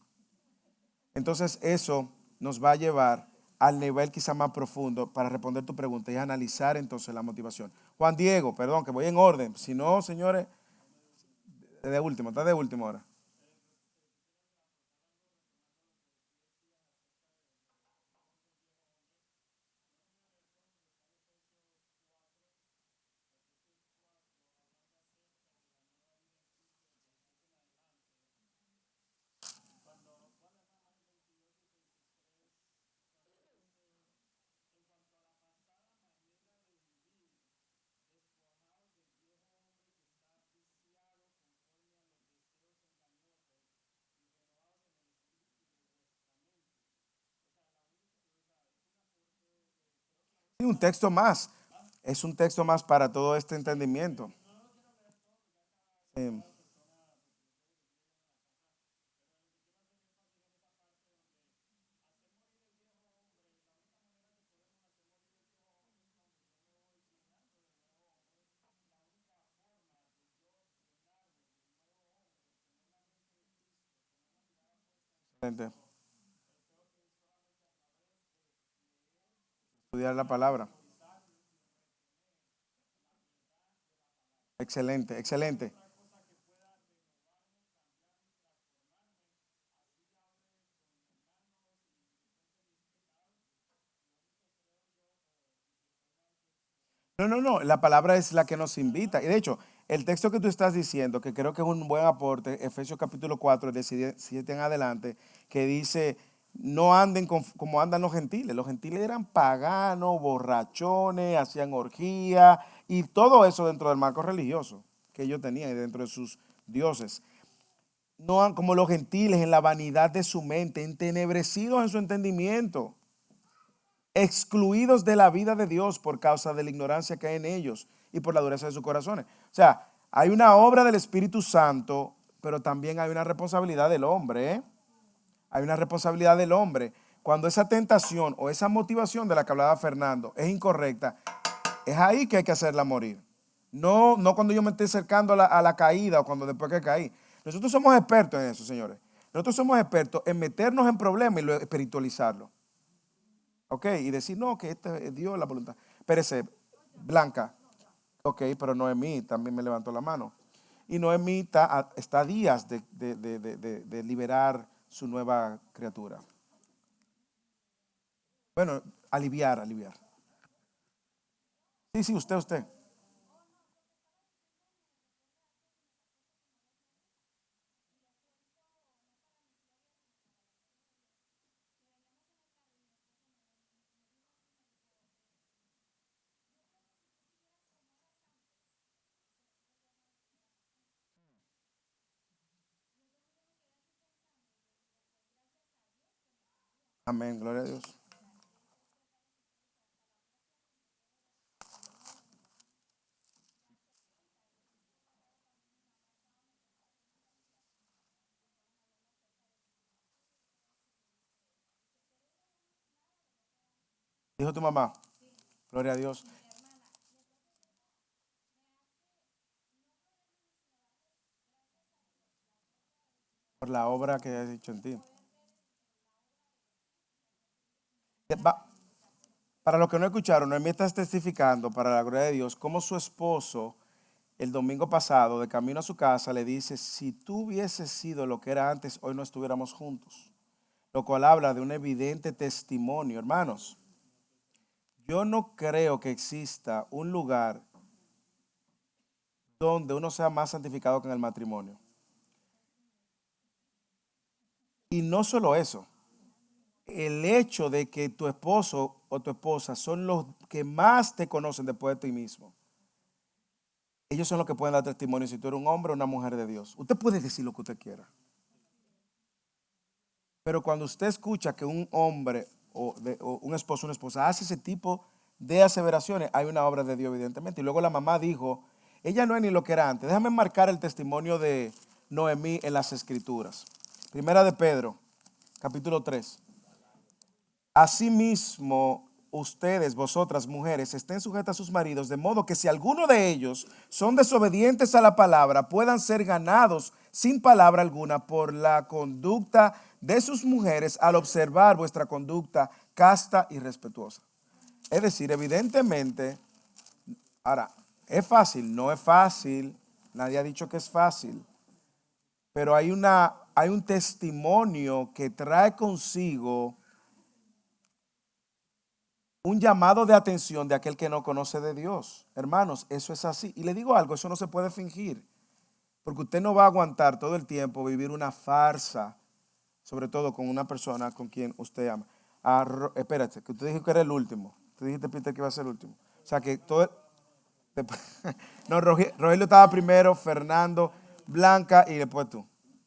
Entonces eso nos va a llevar al nivel quizá más profundo para responder tu pregunta y analizar entonces la motivación. Juan Diego, perdón, que voy en orden. Si no, señores, de último, está de último ahora. Y un texto más. Es un texto más para todo este entendimiento. Eh, excelente. Estudiar la palabra. Excelente, excelente. No, no, no, la palabra es la que nos invita. Y de hecho, el texto que tú estás diciendo, que creo que es un buen aporte, Efesios capítulo 4, de 7 en adelante, que dice, no anden como andan los gentiles. Los gentiles eran paganos, borrachones, hacían orgía y todo eso dentro del marco religioso que ellos tenían y dentro de sus dioses. No como los gentiles en la vanidad de su mente, entenebrecidos en su entendimiento, excluidos de la vida de Dios por causa de la ignorancia que hay en ellos y por la dureza de sus corazones. O sea, hay una obra del Espíritu Santo, pero también hay una responsabilidad del hombre, ¿eh? Hay una responsabilidad del hombre. Cuando esa tentación o esa motivación de la que hablaba Fernando es incorrecta, es ahí que hay que hacerla morir. No, no cuando yo me esté acercando a la caída o cuando después que caí. Nosotros somos expertos en eso, señores. Nosotros somos expertos en meternos en problemas y luego espiritualizarlo. ¿Ok? Y decir, no, que este es Dios la voluntad. Espérese, Blanca. Ok, pero Noemí también me levantó la mano. Y Noemí está a días de liberar su nueva criatura. Bueno, aliviar, aliviar. Sí, sí, usted. Amén, gloria a Dios. Dijo tu mamá, gloria a Dios, por la obra que has hecho en ti. Va- Para los que no escucharon, Noemí está testificando para la gloria de Dios cómo su esposo el domingo pasado, de camino a su casa, le dice, si tú hubieses sido lo que era antes, hoy no estuviéramos juntos. Lo cual habla de un evidente testimonio. Hermanos, yo no creo que exista un lugar donde uno sea más santificado que en el matrimonio. Y no solo eso, el hecho de que tu esposo o tu esposa son los que más te conocen después de ti mismo. Ellos son los que pueden dar testimonio si tú eres un hombre o una mujer de Dios. Usted puede decir lo que usted quiera. Pero cuando usted escucha que un hombre o un esposo o una esposa hace ese tipo de aseveraciones, hay una obra de Dios evidentemente. Y luego la mamá dijo, ella no es ni lo que era antes. Déjame marcar el testimonio de Noemí en las Escrituras. Primera de Pedro, capítulo 3. Asimismo, ustedes, vosotras mujeres, estén sujetas a sus maridos, de modo que si alguno de ellos son desobedientes a la palabra, puedan ser ganados sin palabra alguna por la conducta de sus mujeres al observar vuestra conducta casta y respetuosa. Es decir, evidentemente, ahora, ¿es fácil? No es fácil. Nadie ha dicho que es fácil. Pero hay un testimonio que trae consigo un llamado de atención de aquel que no conoce de Dios. Hermanos, eso es así. Y le digo algo, eso no se puede fingir. Porque usted no va a aguantar todo el tiempo vivir una farsa, sobre todo con una persona con quien usted ama. Espérate, que usted dijo que era el último. Usted dijiste, Peter, que iba a ser el último. O sea que todo... No, Rogelio estaba primero, Fernando, Blanca y después tú.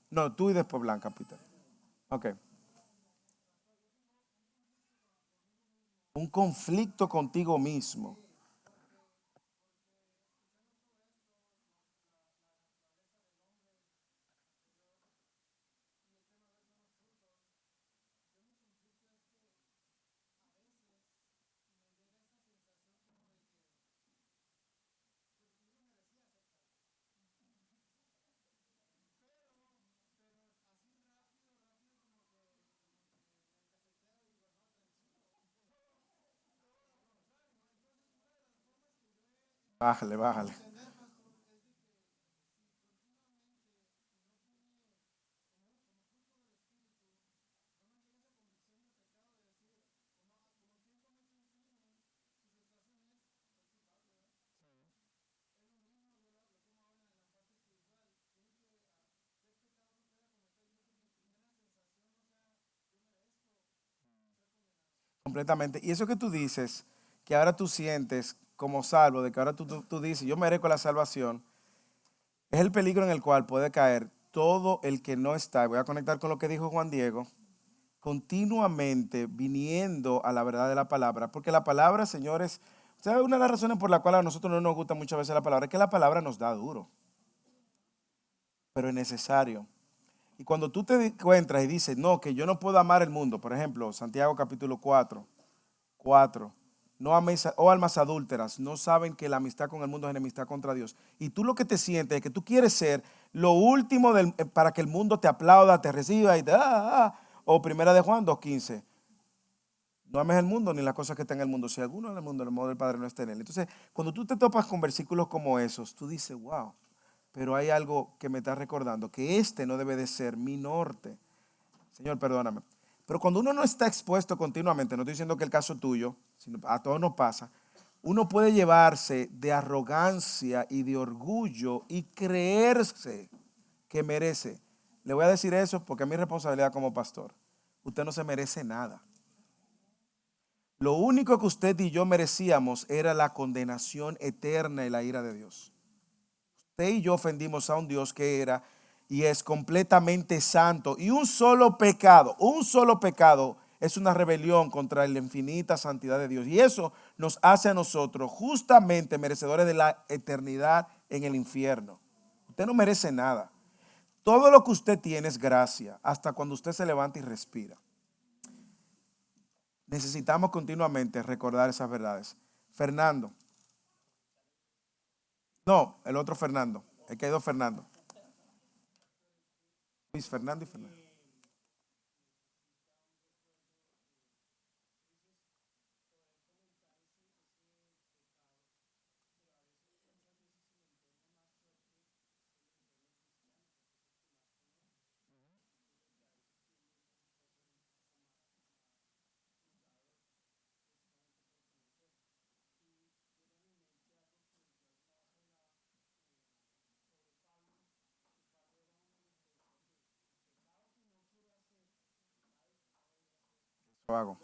No, tú y después Blanca, Peter. Ok. Un conflicto contigo mismo. Bájale, bájale. Completamente. Y eso que tú dices, que ahora tú sientes como salvo, de que ahora tú dices, yo merezco la salvación, es el peligro en el cual puede caer todo el que no está. Y voy a conectar con lo que dijo Juan Diego, continuamente viniendo a la verdad de la palabra. Porque la palabra, señores, ¿sabe? Una de las razones por la cual a nosotros no nos gusta muchas veces la palabra es que la palabra nos da duro, pero es necesario. Y cuando tú te encuentras y dices, no, que yo no puedo amar el mundo, por ejemplo, Santiago capítulo 4, no améis, o almas adúlteras, no saben que la amistad con el mundo es enemistad contra Dios. Y tú lo que te sientes es que tú quieres ser lo último para que el mundo te aplauda, te reciba y te... O primera de Juan 2:15. No ames el mundo ni las cosas que están en el mundo. Si alguno en el mundo, el amor del Padre no está en él. Entonces, cuando tú te topas con versículos como esos, tú dices, wow, pero hay algo que me está recordando, que este no debe de ser mi norte. Señor, perdóname. Pero cuando uno no está expuesto continuamente, no estoy diciendo que el caso tuyo, sino a todos nos pasa, uno puede llevarse de arrogancia y de orgullo y creerse que merece. Le voy a decir eso porque es mi responsabilidad como pastor. Usted no se merece nada. Lo único que usted y yo merecíamos era la condenación eterna y la ira de Dios. Usted y yo ofendimos a un Dios que era y es completamente santo. Y un solo pecado es una rebelión contra la infinita santidad de Dios. Y eso nos hace a nosotros justamente merecedores de la eternidad en el infierno. Usted no merece nada. Todo lo que usted tiene es gracia, hasta cuando usted se levanta y respira. Necesitamos continuamente recordar esas verdades. Fernando. No, el otro Fernando. El que hay dos Fernando. Luis Fernando y Fernando. Lo hago.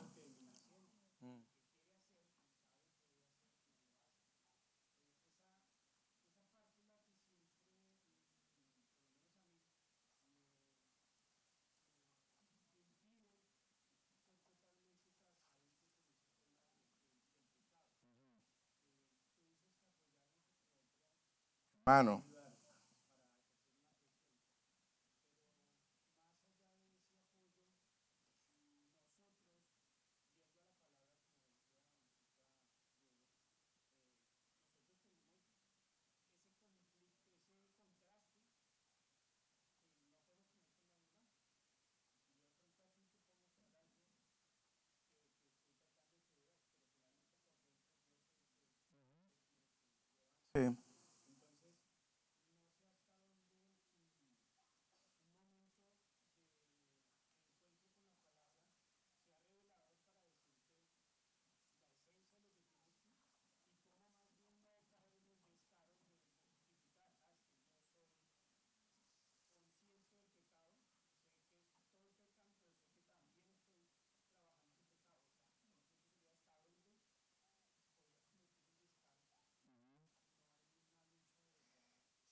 Hermano, Sí.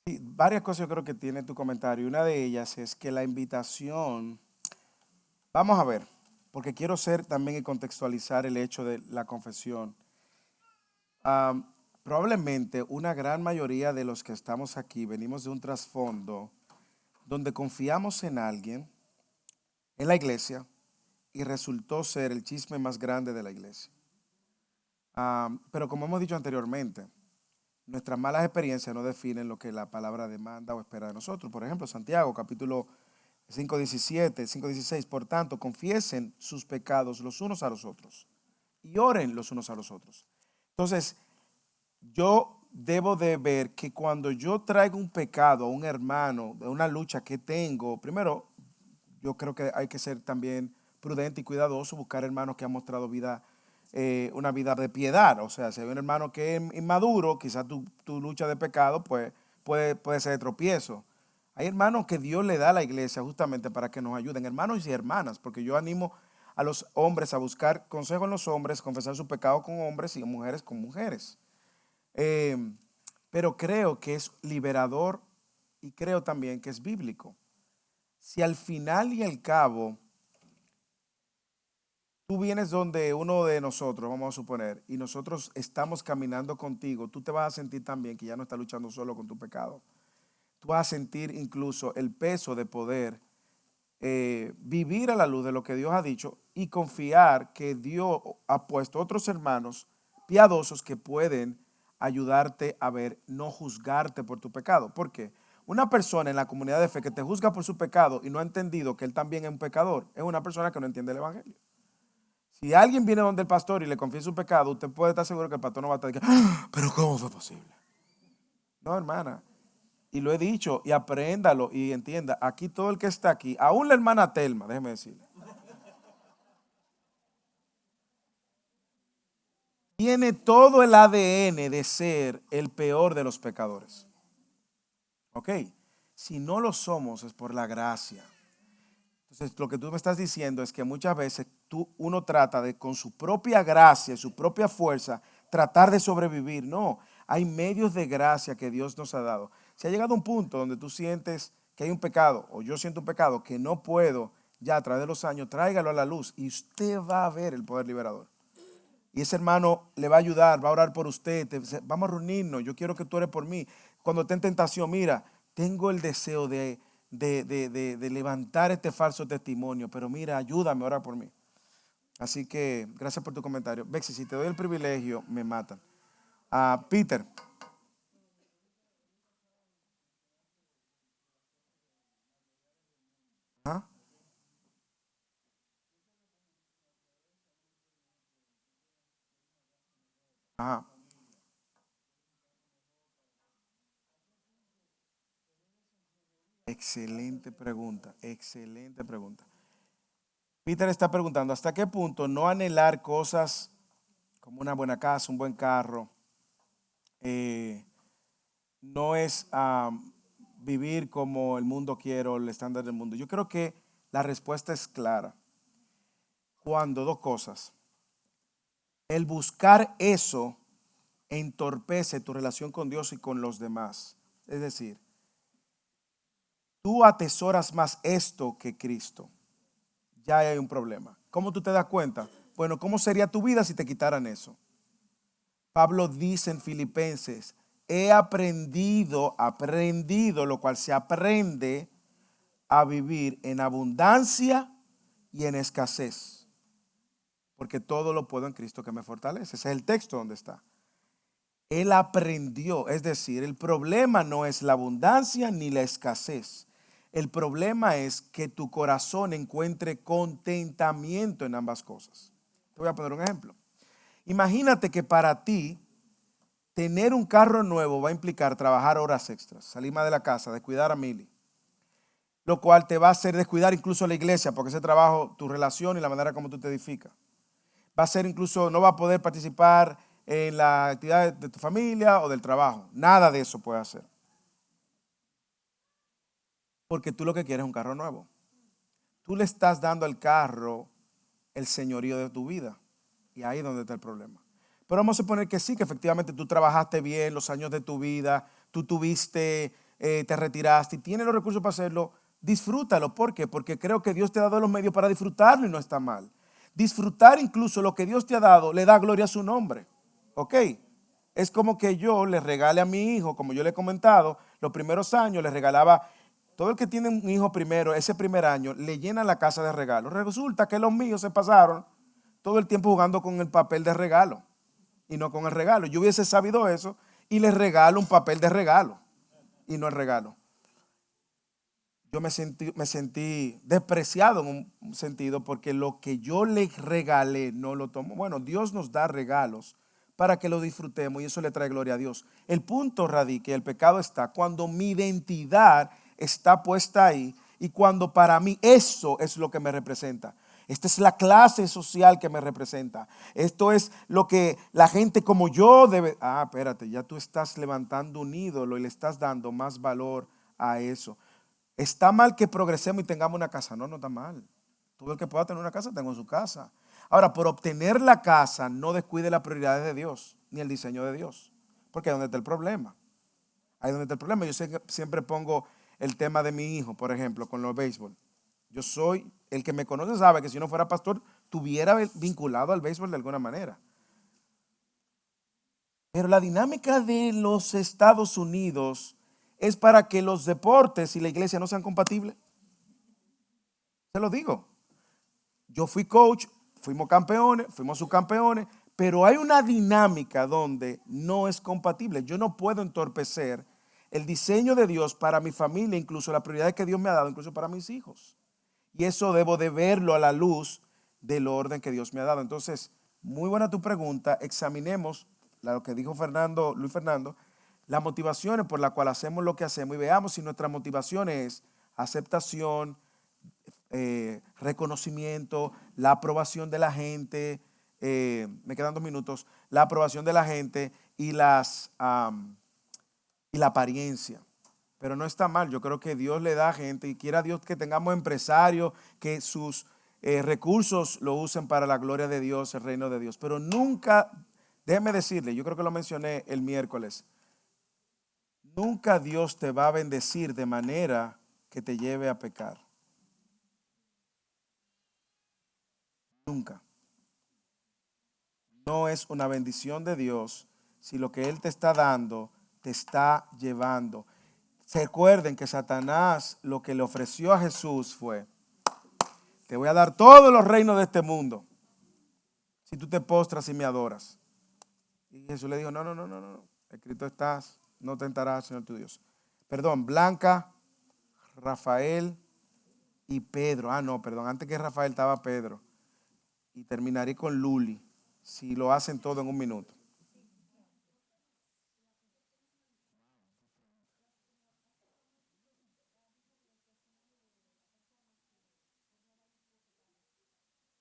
Sí, varias cosas yo creo que tiene tu comentario. Una de ellas es que la invitación, vamos a ver, porque quiero ser también y contextualizar el hecho de la confesión. Am, Probablemente una gran mayoría de los que estamos aquí venimos de un trasfondo donde confiamos en alguien, en la iglesia, y resultó ser el chisme más grande de la iglesia. Pero como hemos dicho anteriormente, nuestras malas experiencias no definen lo que la palabra demanda o espera de nosotros. Por ejemplo, Santiago, capítulo 5:17, 5:16. Por tanto, confiesen sus pecados los unos a los otros y oren los unos a los otros. Entonces, yo debo de ver que cuando yo traigo un pecado a un hermano de una lucha que tengo, primero, yo creo que hay que ser también prudente y cuidadoso, buscar hermanos que han mostrado vida, una vida de piedad. O sea, si hay un hermano que es inmaduro, quizás tu lucha de pecado pues, puede ser de tropiezo. Hay hermanos que Dios le da a la iglesia justamente para que nos ayuden, hermanos y hermanas, porque yo animo a los hombres a buscar consejo en los hombres, confesar su pecado con hombres y mujeres con mujeres. Eh, pero creo que es liberador y creo también que es bíblico. Si al final y al cabo tú vienes donde uno de nosotros, vamos a suponer, y nosotros estamos caminando contigo, tú te vas a sentir también que ya no estás luchando solo con tu pecado. Tú vas a sentir incluso el peso de poder vivir a la luz de lo que Dios ha dicho y confiar que Dios ha puesto otros hermanos piadosos que pueden ayudarte a ver, no juzgarte por tu pecado. ¿Por qué? Una persona en la comunidad de fe que te juzga por su pecado y no ha entendido que él también es un pecador, es una persona que no entiende el evangelio. Si alguien viene donde el pastor y le confiesa un pecado, usted puede estar seguro que el pastor no va a estar diciendo, "Ah, pero ¿cómo fue posible?" No, hermana. Y lo he dicho, y apréndalo y entienda. Aquí todo el que está aquí, aún la hermana Telma, déjeme decirle, tiene todo el ADN de ser el peor de los pecadores. ¿Ok? Si no lo somos es por la gracia. Entonces, lo que tú me estás diciendo es que muchas veces uno trata de, con su propia gracia, su propia fuerza, tratar de sobrevivir. No, hay medios de gracia que Dios nos ha dado. Si ha llegado un punto donde tú sientes que hay un pecado, o yo siento un pecado que no puedo ya a través de los años, tráigalo a la luz y usted va a ver el poder liberador. Y ese hermano le va a ayudar, va a orar por usted. Vamos a reunirnos, yo quiero que tú ores por mí. Cuando esté en tentación, mira, tengo el deseo de levantar este falso testimonio, pero mira, ayúdame a orar por mí. Así que gracias por tu comentario. Bexy, si te doy el privilegio, me matan. Peter. Ajá, ajá. Excelente pregunta, excelente pregunta. Peter está preguntando, ¿hasta qué punto no anhelar cosas como una buena casa, un buen carro, eh, no es vivir como el mundo quiere o el estándar del mundo? Yo creo que la respuesta es clara. Cuando dos cosas. El buscar eso entorpece tu relación con Dios y con los demás. Es decir, tú atesoras más esto que Cristo. Ya hay un problema. ¿Cómo tú te das cuenta? Bueno, ¿cómo sería tu vida si te quitaran eso? Pablo dice en Filipenses, he aprendido, lo cual se aprende a vivir en abundancia y en escasez, porque todo lo puedo en Cristo que me fortalece. Ese es el texto donde está. Él aprendió, es decir, el problema no es la abundancia ni la escasez. El problema es que tu corazón encuentre contentamiento en ambas cosas. Te voy a poner un ejemplo. Imagínate que para ti Tener un carro nuevo va a implicar trabajar horas extras, salir más de la casa, descuidar a Mili, lo cual te va a hacer descuidar incluso a la iglesia, porque ese trabajo, tu relación y la manera como tú te edificas. Va a ser incluso, no va a poder participar en la actividad de tu familia o del trabajo. Nada de eso puede hacer. Porque tú lo que quieres es un carro nuevo. Tú le estás dando al carro el señorío de tu vida. Y ahí es donde está el problema. Pero vamos a suponer que sí, que efectivamente tú trabajaste bien los años de tu vida, tú tuviste, te retiraste y tienes los recursos para hacerlo. Disfrútalo. ¿Por qué? Porque creo que Dios te ha dado los medios para disfrutarlo y no está mal. Disfrutar incluso lo que Dios te ha dado le da gloria a su nombre. ¿Ok? Es como que yo le regale a mi hijo, como yo le he comentado, los primeros años le regalaba, todo el que tiene un hijo primero, ese primer año, le llena la casa de regalos. Resulta que los míos se pasaron todo el tiempo jugando con el papel de regalo y no con el regalo. Yo hubiese sabido eso y les regalo un papel de regalo y no el regalo. Yo me sentí despreciado en un sentido porque lo que yo le regalé no lo tomo. Bueno, Dios nos da regalos para que lo disfrutemos y eso le trae gloria a Dios. El punto radica, el pecado está cuando mi identidad está puesta ahí y cuando para mí eso es lo que me representa. Esta es la clase social que me representa. Esto es lo que la gente como yo debe. Ah, espérate, ya tú estás levantando un ídolo y le estás dando más valor a eso. Está mal que progresemos y tengamos una casa. No, no está mal. Todo el que pueda tener una casa, tengo su casa. Ahora, por obtener la casa, no descuide las prioridades de Dios, ni el diseño de Dios. Porque ahí es donde está el problema. Ahí es donde está el problema. Yo siempre pongo el tema de mi hijo, por ejemplo, con los béisbol. Yo soy, el que me conoce sabe que si no fuera pastor, tuviera vinculado al béisbol de alguna manera. Pero la dinámica de los Estados Unidos es para que los deportes y la iglesia no sean compatibles. Se lo digo. Yo fui coach, fuimos campeones, fuimos subcampeones, pero hay una dinámica donde no es compatible. Yo no puedo entorpecer el diseño de Dios para mi familia, incluso las prioridades que Dios me ha dado, incluso para mis hijos. Y eso debo de verlo a la luz del orden que Dios me ha dado. Entonces, muy buena tu pregunta. Examinemos lo que dijo Luis Fernando, las motivaciones por las cuales hacemos lo que hacemos y veamos si nuestra motivación es aceptación, reconocimiento, la aprobación de la gente, me quedan 2 minutos, la aprobación de la gente y y la apariencia. Pero no está mal, yo creo que Dios le da a gente y quiera Dios que tengamos empresarios que sus recursos lo usen para la gloria de Dios, el reino de Dios. Pero nunca, déjeme decirle, yo creo que lo mencioné el miércoles, nunca Dios te va a bendecir de manera que te lleve a pecar. Nunca. No es una bendición de Dios si lo que Él te está dando te está llevando. Se recuerden que Satanás lo que le ofreció a Jesús fue, te voy a dar todos los reinos de este mundo si tú te postras y me adoras. Y Jesús le dijo, no, no, no, no, no. Escrito estás, no tentarás al Señor tu Dios. Perdón, Blanca, Rafael y Pedro. Ah, no, perdón, antes que Rafael estaba Pedro. Y terminaré con Luli, si lo hacen todo en un minuto.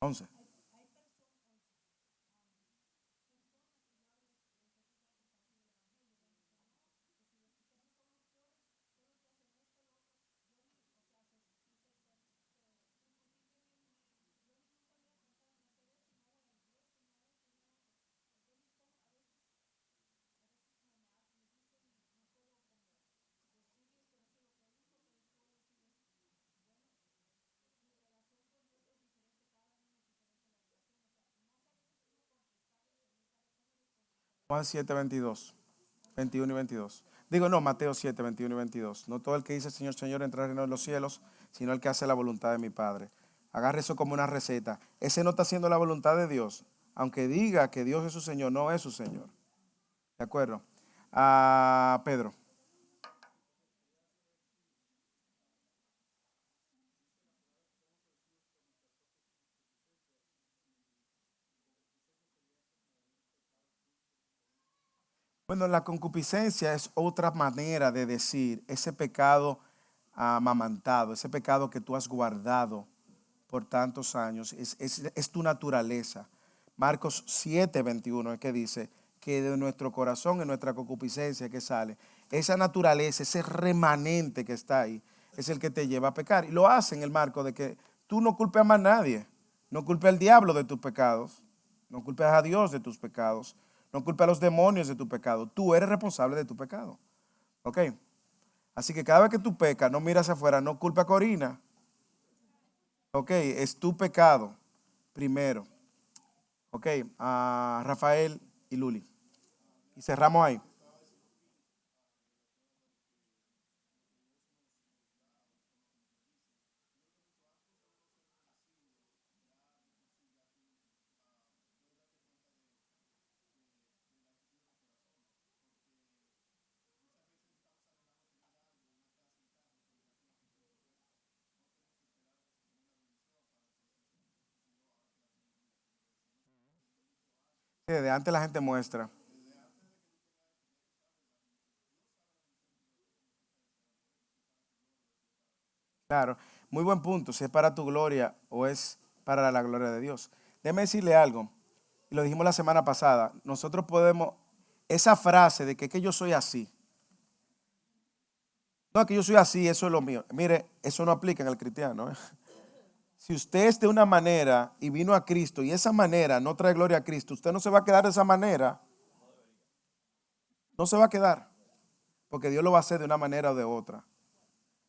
Entonces, Juan 7, 22, 21 y 22. Digo, no, Mateo 7, 21 y 22. No todo el que dice Señor, Señor entra en el reino de los cielos, sino el que hace la voluntad de mi Padre. Agarre eso como una receta. Ese no está haciendo la voluntad de Dios. Aunque diga que Dios es su Señor, no es su Señor. ¿De acuerdo? A Pedro. Bueno, la concupiscencia es otra manera de decir ese pecado amamantado, ese pecado que tú has guardado por tantos años, es tu naturaleza. Marcos 7:21 es que dice que de nuestro corazón, en nuestra concupiscencia que sale, esa naturaleza, ese remanente que está ahí, es el que te lleva a pecar. Y lo hace en el marco de que tú no culpes a más nadie, no culpes al diablo de tus pecados, no culpes a Dios de tus pecados, no culpes a los demonios de tu pecado, tú eres responsable de tu pecado. ¿Ok? Así que cada vez que tú pecas, no miras afuera, no culpa a Corina. Ok, es tu pecado primero. Ok, a Rafael y Luli. Y cerramos ahí. Sí, de antes la gente muestra. Claro, muy buen punto. Si es para tu gloria o es para la gloria de Dios. Déjeme decirle algo. Y lo dijimos la semana pasada. Nosotros podemos, esa frase de que yo soy así. No, que yo soy así, eso es lo mío. Mire, eso no aplica en el cristiano. Si usted es de una manera y vino a Cristo y esa manera no trae gloria a Cristo, usted no se va a quedar de esa manera. No se va a quedar. Porque Dios lo va a hacer de una manera o de otra.